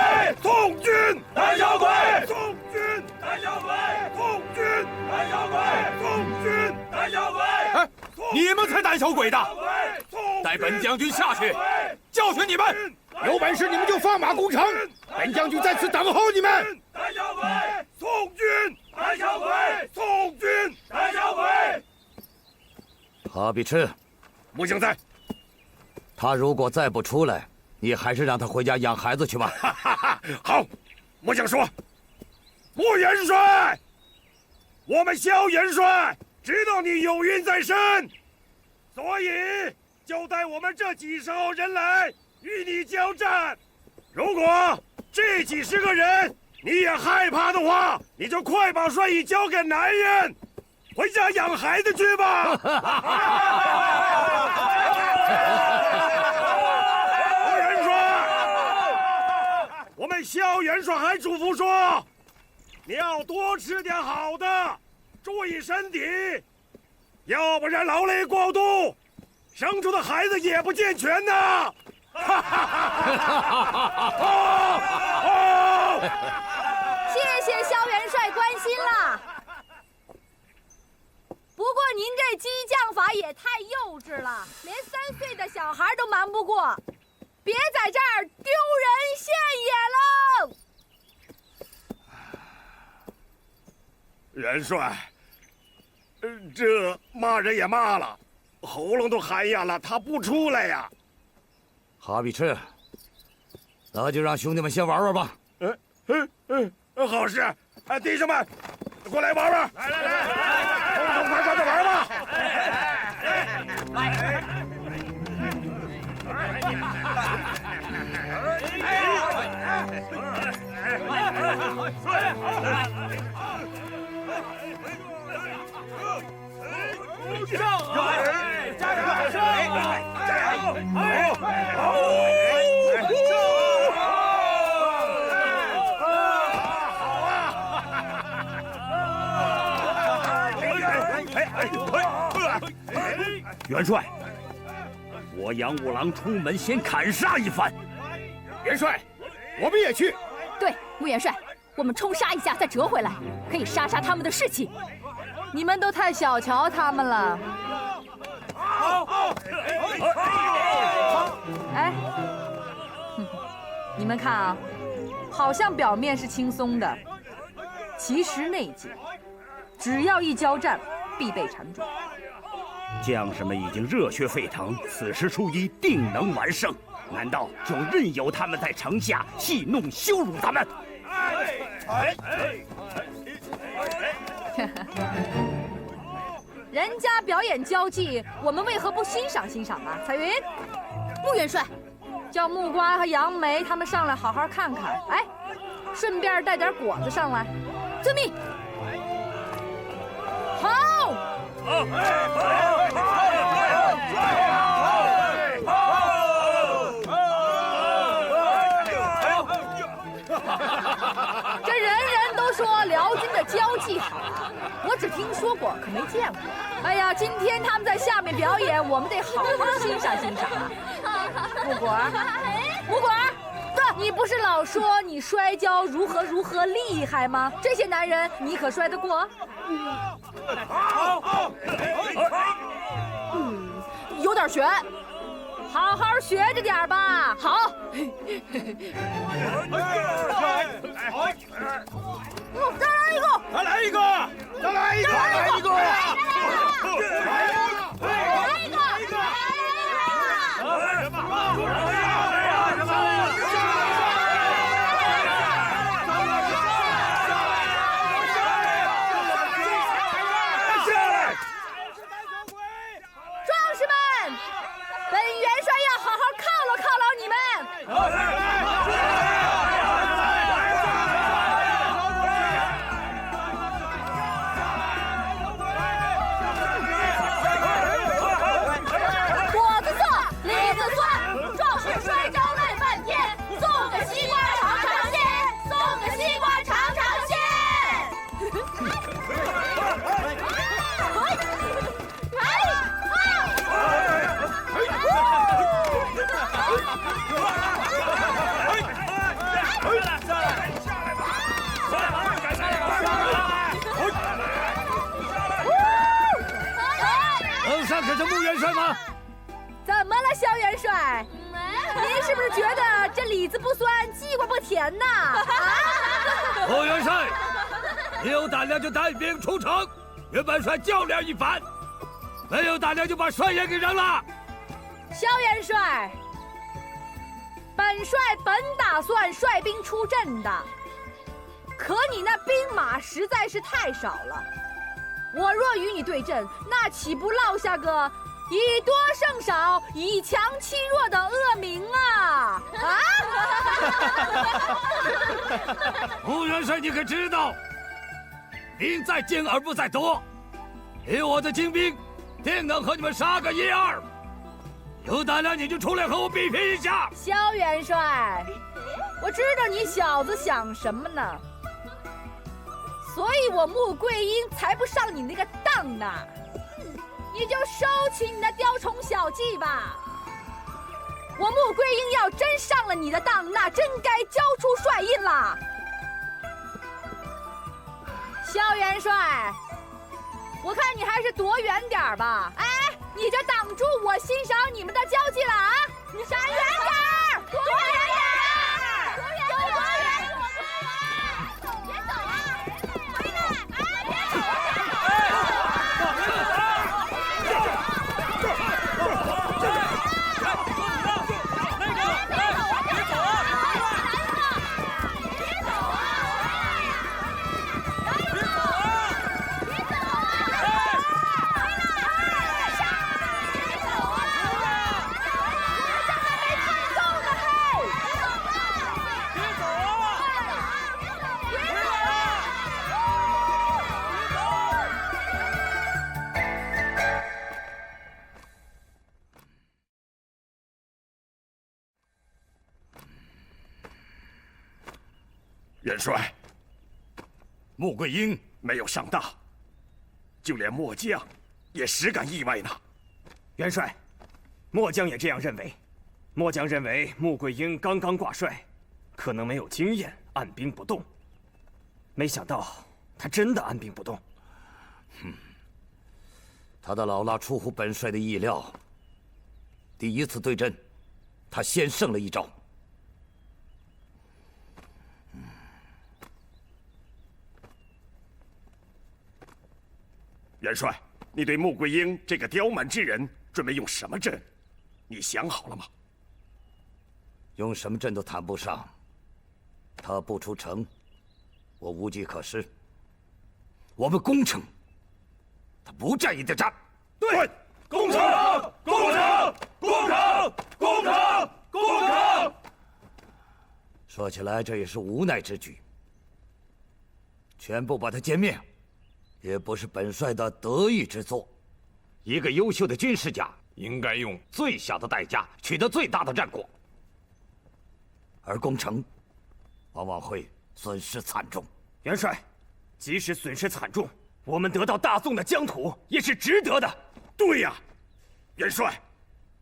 宋軍大小鬼！宋軍大小鬼！宋軍大小鬼！宋軍大小鬼！哎，你們才膽小鬼的！帶本將軍下去教訓你們！有本事你們就放馬攻城，本將軍在此等候你們！大小鬼！宋軍大小鬼！宋軍大小鬼！哈比赤，末将在。他如果再不出来，你還是讓他回家養孩子去吧。好，末將說。穆元帥，我們蕭元帥知道你有孕在身，所以就帶我們這幾十號人來與你交戰。如果這幾十個人你也害怕的話，你就快把帥印交給男人，回家養孩子去吧。穆元帥，我們蕭元帥還囑咐說，你要多吃点好的，注意身体，要不然劳累过度，生出的孩子也不健全呐！谢谢萧元帅关心啦。不过您这激将法也太幼稚了，连3岁的小孩都瞒不过，别在这儿丢人现眼喽！元帅，这骂人也骂了，喉嚨都喊哑了，他不出来呀。哈比吃，那就让兄弟们先玩玩吧。好事！弟兄们，过来玩玩！来，痛痛快快的玩吧！元帅，我杨五郎出门先砍杀一番。元帅，我们也去。对，穆元帅，我们冲杀一下，再折回来，可以杀杀他们的士气。你们都太小瞧他们了。哎，你们看啊，好像表面是轻松的，其实内紧，只要一交战，必被缠住。将士们已经热血沸腾，此时出击定能完胜。难道就任由他们在城下戏弄羞辱咱们？人家表演交际，我们为何不欣赏欣赏啊？彩云，穆元帅，叫木瓜和杨梅他们上来好好看看。哎，顺便带点果子上来。遵命。好。这人人都说辽军的交际好啊，我只听说过，可没见过。哎呀，今天他们在下面表演，我们得好好欣赏欣赏啊。木果，木果，你不是老说你摔跤如何如何厉害吗？这些男人你可摔得过？有点悬，好好学着点吧。好。再来一个！再来一个！再来一个！再来一个！上可是穆元帅吗？怎么了，萧元帅？您是不是觉得这李子不酸，西瓜不甜呐？穆元帅，你有胆量就带兵出城，与本帅较量一番；没有胆量就把帅爷给扔了。萧元帅，本帅本打算率兵出阵的，可你那兵马實在是太少了。我若與你對陣，那豈不落下個以多勝少、以強欺弱的惡名啊！穆元帥，你可知道，兵在精而不在多。以我的精兵，定能和你們殺個一二。有膽量你就出來和我比拼一下。蕭元帥，我知道你小子想什麼呢？所以我穆桂英才不上你那个当呢。你就收起你的雕虫小技吧。我穆桂英要真上了你的当，那真该交出帅印啦。萧元帅，我看你还是躲远点吧。哎，你这挡住我欣赏你们的交际了啊！你闪远点儿，躲远点儿，躲远点儿，别走啊！回来！哎，别走啊！元帅，穆桂英没有上当，就连末将也实感意外呢。元帅，末将也这样認為。末將認為穆桂英剛剛掛帥，可能沒有經驗，按兵不動。沒想到他真的按兵不動。他的老辣出乎本帥的意料。第一次對陣，他先勝了一招。元帥，你對穆桂英這個刁蠻之人準備用什麼陣？你想好了嗎？用什麼陣都談不上。他不出城，我無計可施。我們攻城，他不戰也得戰。對，攻城，攻城，攻城，攻城，攻城。說起來，這也是無奈之舉。全部把他殲滅，也不是本帥的得意之作。一個優秀的軍事家應該用最小的代價取得最大的戰果，而攻城往往會損失慘重。元帥，即使損失慘重，我們得到大宋的疆土也是值得的。對呀，元帥，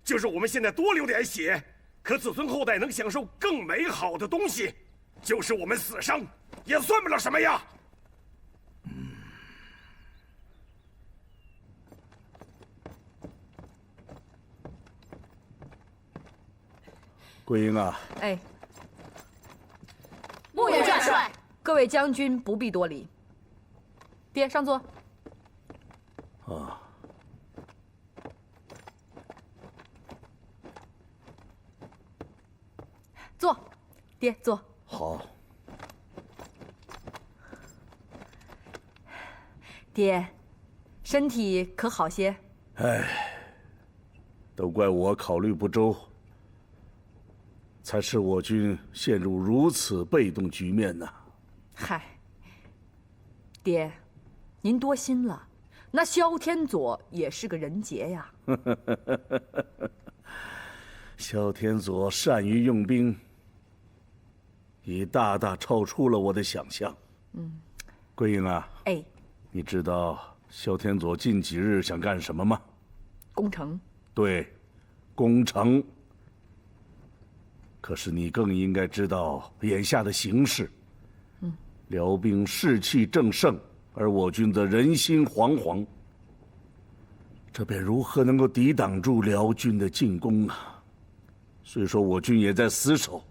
就是我們現在多流點血，可子孫後代能享受更美好的東西，就是我們死傷也算不了什麼呀。桂英啊，哎，穆元帥，各位將軍不必多禮。爹，上座。啊，坐，爹坐。好。爹，身體可好些？哎，都怪我考慮不周。才使我軍陷入如此被動局面呢。嗨，爹，您多心了。那蕭天佐也是個人傑呀。蕭天佐善於用兵，已大大超出了我的想象。桂英啊，哎，你知道蕭天佐近幾日想幹什麼嗎？攻城。對，攻城。可是你更應該知道眼下的形勢。遼兵士氣正盛，而我軍則人心惶惶。這便如何能夠抵擋住遼軍的進攻啊？雖說我軍也在死守，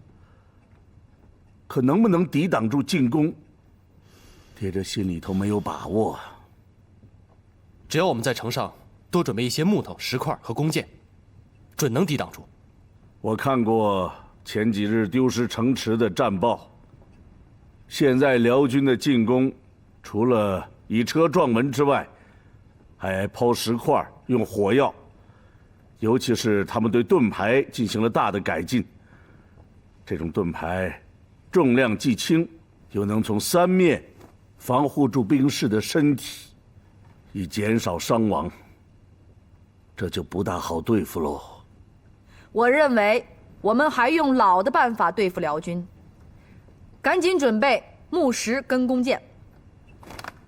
可能不能抵擋住進攻，爹這心裡頭沒有把握啊。只要我們在城上多準備一些木頭、石塊和弓箭，準能抵擋住。我看過前幾日丟失城池的戰報，現在遼軍的進攻，除了以車撞門之外，還拋石塊、用火藥，尤其是他們對盾牌進行了大的改進。這種盾牌重量既輕，又能從三面防護住兵士的身體，以減少傷亡，這就不大好對付嘍。我認為我們還用老的辦法對付遼軍，趕緊準備木石跟弓箭。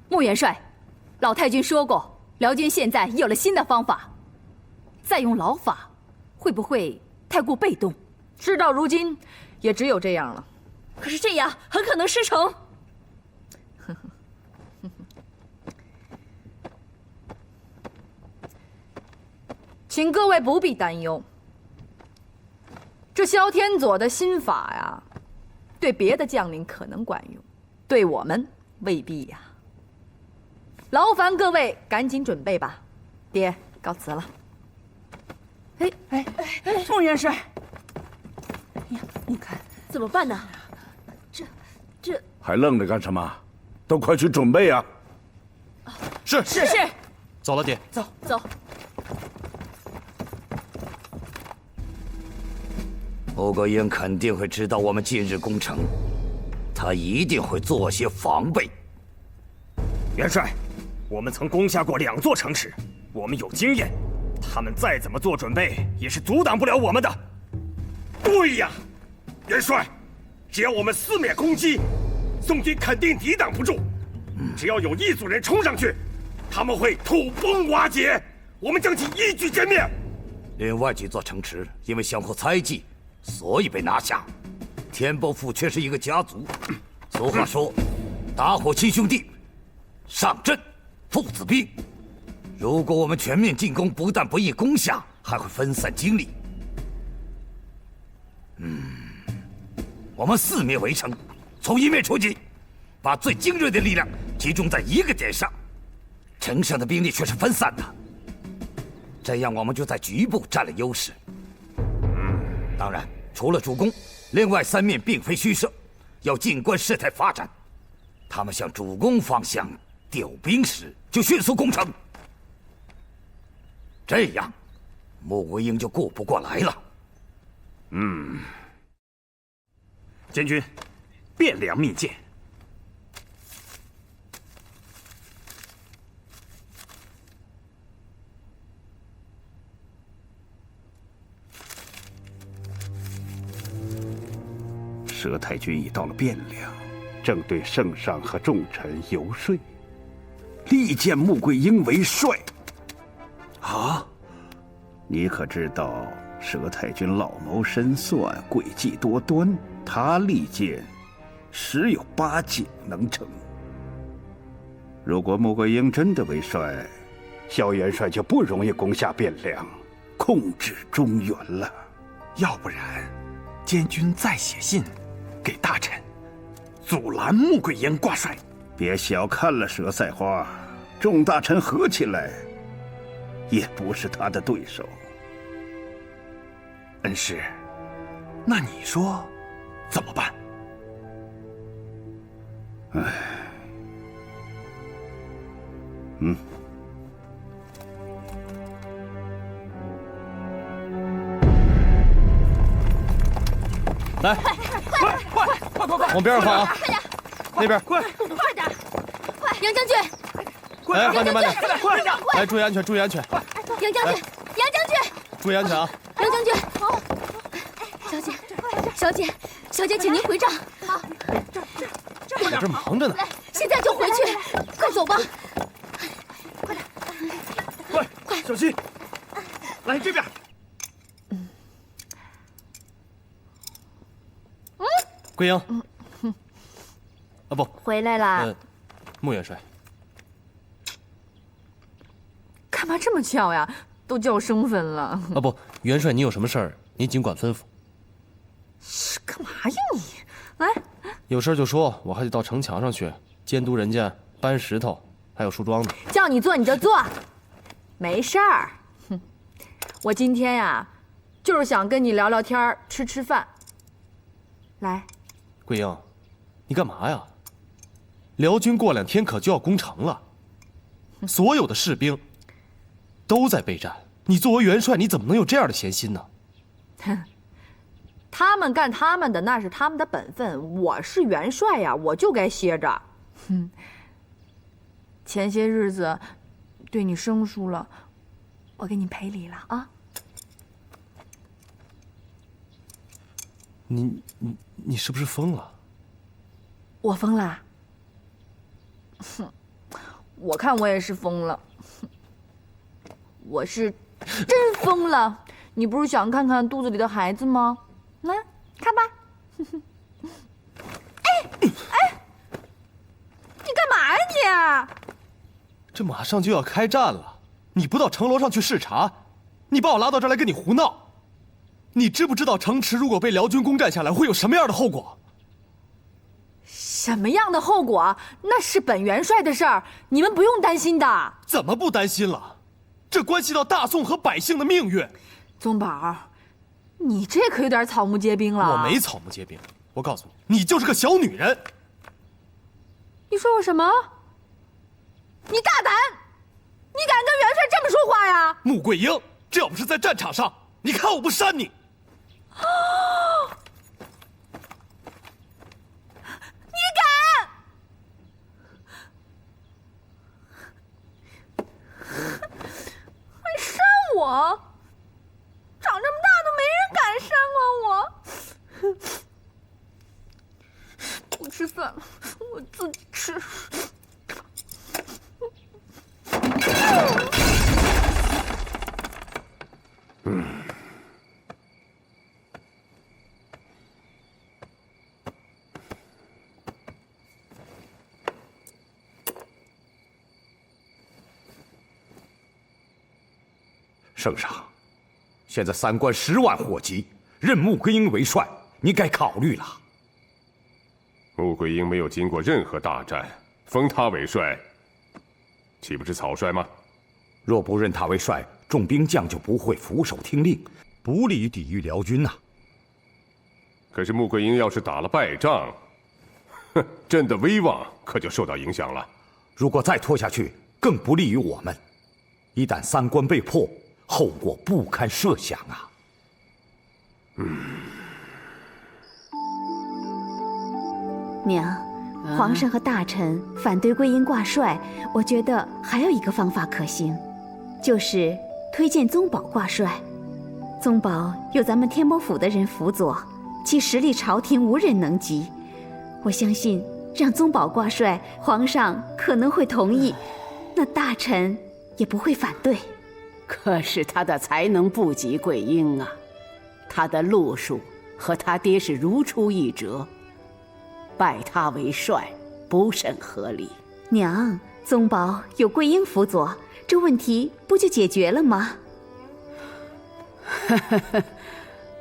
穆元帥，老太君说过，辽军现在有了新的方法，再用老法，会不会太过被动？事到如今，也只有这样了。可是这样很可能失城。请各位不必担忧，这萧天佐的新法呀，对别的将领可能管用，对我们未必呀。劳烦各位赶紧准备吧，爹告辞了。穆元帅，你看怎么办呢？这还愣着干什么？都快去准备啊！是。走了，爹。走。穆桂英肯定会知道我们近日攻城，他一定会做些防备。元帅，我们曾攻下过2座城池，我们有经验，他们再怎么做准备，也是阻挡不了我们的。对呀，元帅，只要我们四面攻击，宋军肯定抵挡不住。只要有一组人冲上去，他们会土崩瓦解，我们将其一举歼灭。另外几座城池因为相互猜忌，所以被拿下。天波府却是一个家族。俗话说，打火亲兄弟，上阵父子兵。如果我们全面进攻，不但不易攻下，还会分散精力。我们4面围城，从一面出击，把最精锐的力量集中在一个点上，城上的兵力却是分散的。这样我们就在局部占了优勢。當然，除了主攻，另外3面並非虛設，要靜觀事態發展。他們向主攻方向調兵時，就迅速攻城。這樣，穆桂英就顧不過來了。监軍，汴梁密件。佘太君已到了汴梁，正对圣上和众臣游说，力荐穆桂英為帥。啊！你可知道佘太君老謀深算，詭計多端，他力薦十有8九能成。如果穆桂英真的為帥，蕭元帥就不容易攻下汴梁，控制中原了。要不然，监軍再寫信給大臣，阻攔穆桂英掛帥。別小看了佘賽花，眾大臣合起來，也不是他的對手。恩師，那你說怎麼辦？來，快，往邊上放啊！那邊，快點！楊將軍，哎，慢點，快點！來，注意安全，注意安全！楊將軍，注意安全啊！楊將軍，好，小姐，請您回帳。好，我這忙着呢。現在就回去，快走吧。快，小心！來這邊。桂英，啊不，回來啦。穆元帥，幹嘛這麼巧呀？都叫生分了。啊不，元帥，你有什麼事兒，您儘管吩咐。是幹嘛呀你？來，有事就說，我還得到城牆上去監督人家搬石頭，還有樹樁呢。叫你做你就做，沒事兒。我今天呀，就是想跟你聊聊天，吃飯。來。桂英，你幹嘛呀？遼軍過2天可就要攻城了，所有的士兵都在備戰。你作為元帥，你怎麼能有這樣的閒心呢？哼，他們幹他們的，那是他們的本分。我是元帥呀，我就該歇着。前些日子對你生疏了，我給你賠禮了啊。你是不是瘋了？我瘋了？我看我也是疯了，我是真疯了。你不是想看看肚子里的孩子吗？来，看吧。哎，你干嘛呀你？这马上就要开战了，你不到城楼上去视察，你把我拉到这儿来跟你胡闹。你知不知道城池如果被辽军攻占下来，会有什么样的后果？什么样的后果？那是本元帅的事儿，你们不用担心的。怎么不担心了？这關係到大宋和百姓的命運。宗保，你這可有點草木皆兵了。我沒草木皆兵，我告訴你，你就是個小女人。你說我什麼？你大膽！你敢跟元帥這麼說話呀？穆桂英，這要不是在戰場上，你看我不扇你！你敢！还扇我？长這麼大都沒人敢扇過我。不吃飯了，我自己吃。圣上，现在三关10万火急，任穆桂英为帅，你该考慮了。穆桂英沒有經過任何大戰，封他為帥，豈不是草率嗎？若不任他為帥，眾兵將就不會俯首聽令，不利於抵禦遼軍吶。可是穆桂英要是打了敗仗，朕的威望可就受到影響了。如果再拖下去，更不利於我們。一旦三關被破，後果不堪設想啊！娘，皇上和大臣反對桂英掛帥，我覺得還有一個方法可行，就是推薦宗保掛帥。宗保有咱們天波府的人輔佐，其實力朝廷無人能及。我相信讓宗保掛帥，皇上可能會同意，那大臣也不會反對。可是他的才能不及桂英啊，他的路數和他爹是如出一轍，拜他為帥不甚合理。娘，宗保有桂英輔佐，這問題不就解決了嗎？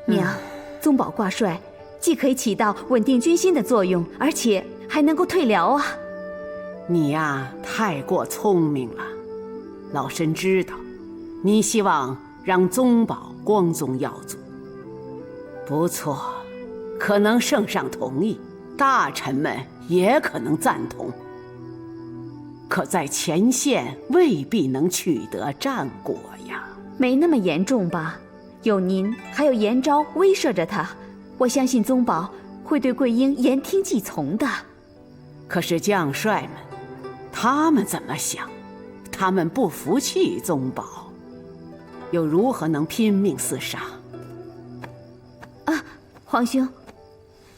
娘，宗保掛帥既可以起到穩定軍心的作用，而且還能夠退遼啊。你呀，太過聰明了，老身知道你希望讓宗保光宗耀祖。不錯，可能聖上同意，大臣們也可能贊同。可在前線未必能取得戰果呀。沒那麼嚴重吧？有您還有嚴昭威懾着他，我相信宗保會對桂英言聽計從的。可是將帥們，他們怎麼想？他們不服氣宗保，又如何能拼命廝殺？啊，皇兄，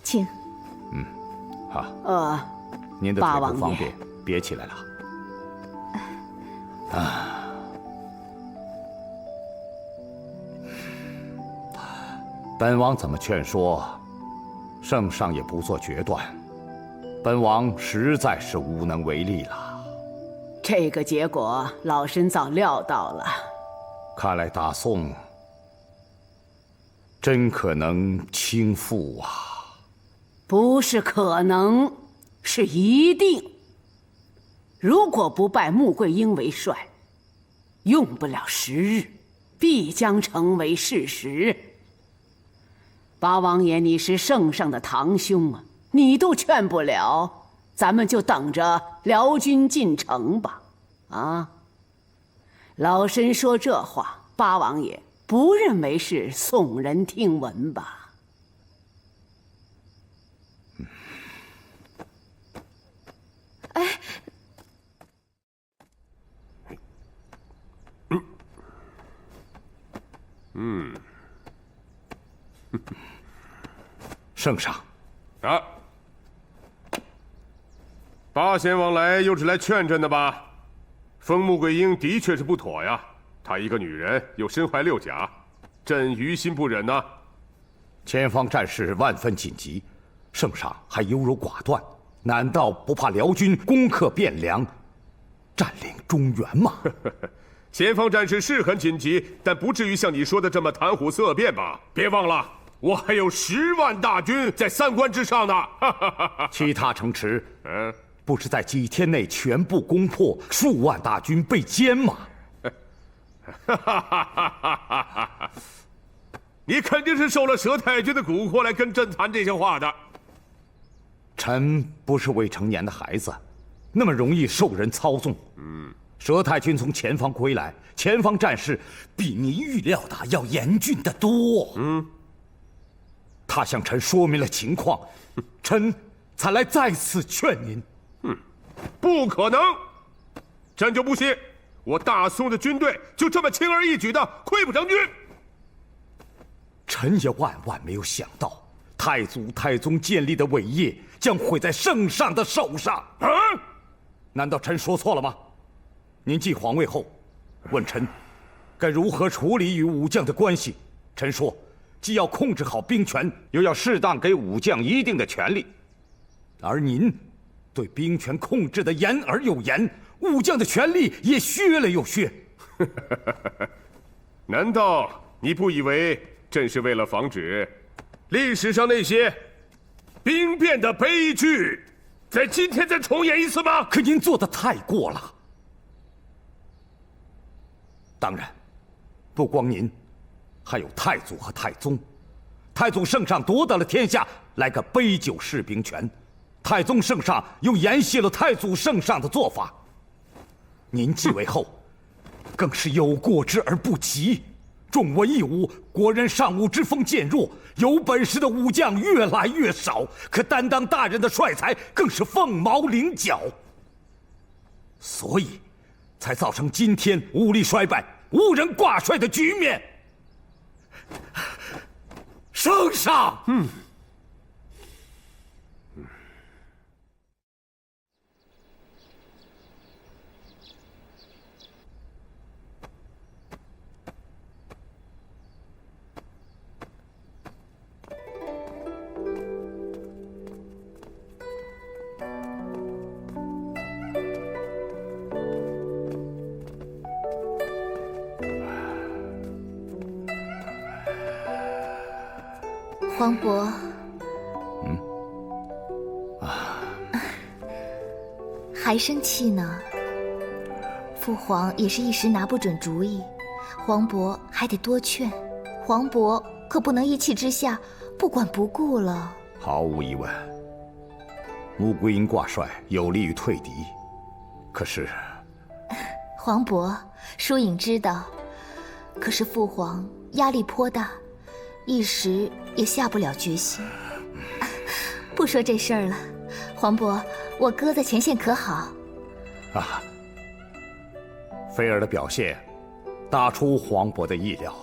請。好。您的腿不方便，別起來了。本王怎麼勸說，聖上也不做決斷，本王實在是無能為力了。這個結果老身早料到了。看來大宋真可能傾覆啊！不是可能，是一定。如果不拜穆桂英為帥，用不了10日，必將成為事實。八王爺，你是聖上的堂兄啊，你都勸不了，咱們就等着遼軍進城吧。啊，老身說這話，八王爺不認為是聳人聽聞吧？哎，聖上，八贤王來又是來勸朕的吧？封穆桂英的確是不妥呀，她一个女人又身怀6甲，朕于心不忍呐。前方战事万分紧急，圣上还优柔寡断，难道不怕辽军攻克汴梁，占领中原吗？前方战事是很紧急，但不至于像你说的这么谈虎色变吧？别忘了，我还有10万大軍在3關之上呢。其他城池，不是在幾天內全部攻破，數萬大軍被殲嗎？你肯定是受了佘太君的蛊惑來跟朕談這些話的。臣不是未成年的孩子，那麼容易受人操縱。佘太君從前方歸來，前方戰事比您預料的要嚴峻得多。他向臣說明了情況，臣才來再次勸您。不可能，朕就不信我大宋的軍隊就這麼輕而易舉的潰不成軍。臣也萬萬沒有想到，太祖太宗建立的偉業將毀在聖上的手上。難道臣說錯了嗎？您繼皇位後，問臣該如何處理與武將的關係。臣說，既要控制好兵權，又要適當給武將一定的權力。而您對兵權控制的嚴而又嚴，武將的權力也削了又削。難道你不以為朕是為了防止歷史上那些兵變的悲劇在今天再重演一次嗎？可您做得太過了。當然，不光您，還有太祖和太宗。太祖聖上奪得了天下，來個杯酒釋兵權；太宗聖上又沿襲了太祖聖上的做法。您繼位後，更是有過之而不及。重文抑武，國人尚武之風漸弱，有本事的武將越來越少，可擔當大任的帥才更是鳳毛麟角。所以才造成今天武力衰敗、無人掛帥的局面。聖上，皇伯，還生氣呢？父皇也是一時拿不準主意，皇伯還得多勸。皇伯可不能一氣之下不管不顧了。毫無疑問，穆桂英掛帥有利於退敵，可是，皇伯，疏影知道，可是父皇壓力頗大，一時也下不了決心。不說這事兒了，皇伯，我哥在前線可好？菲兒的表現大出皇伯的意料。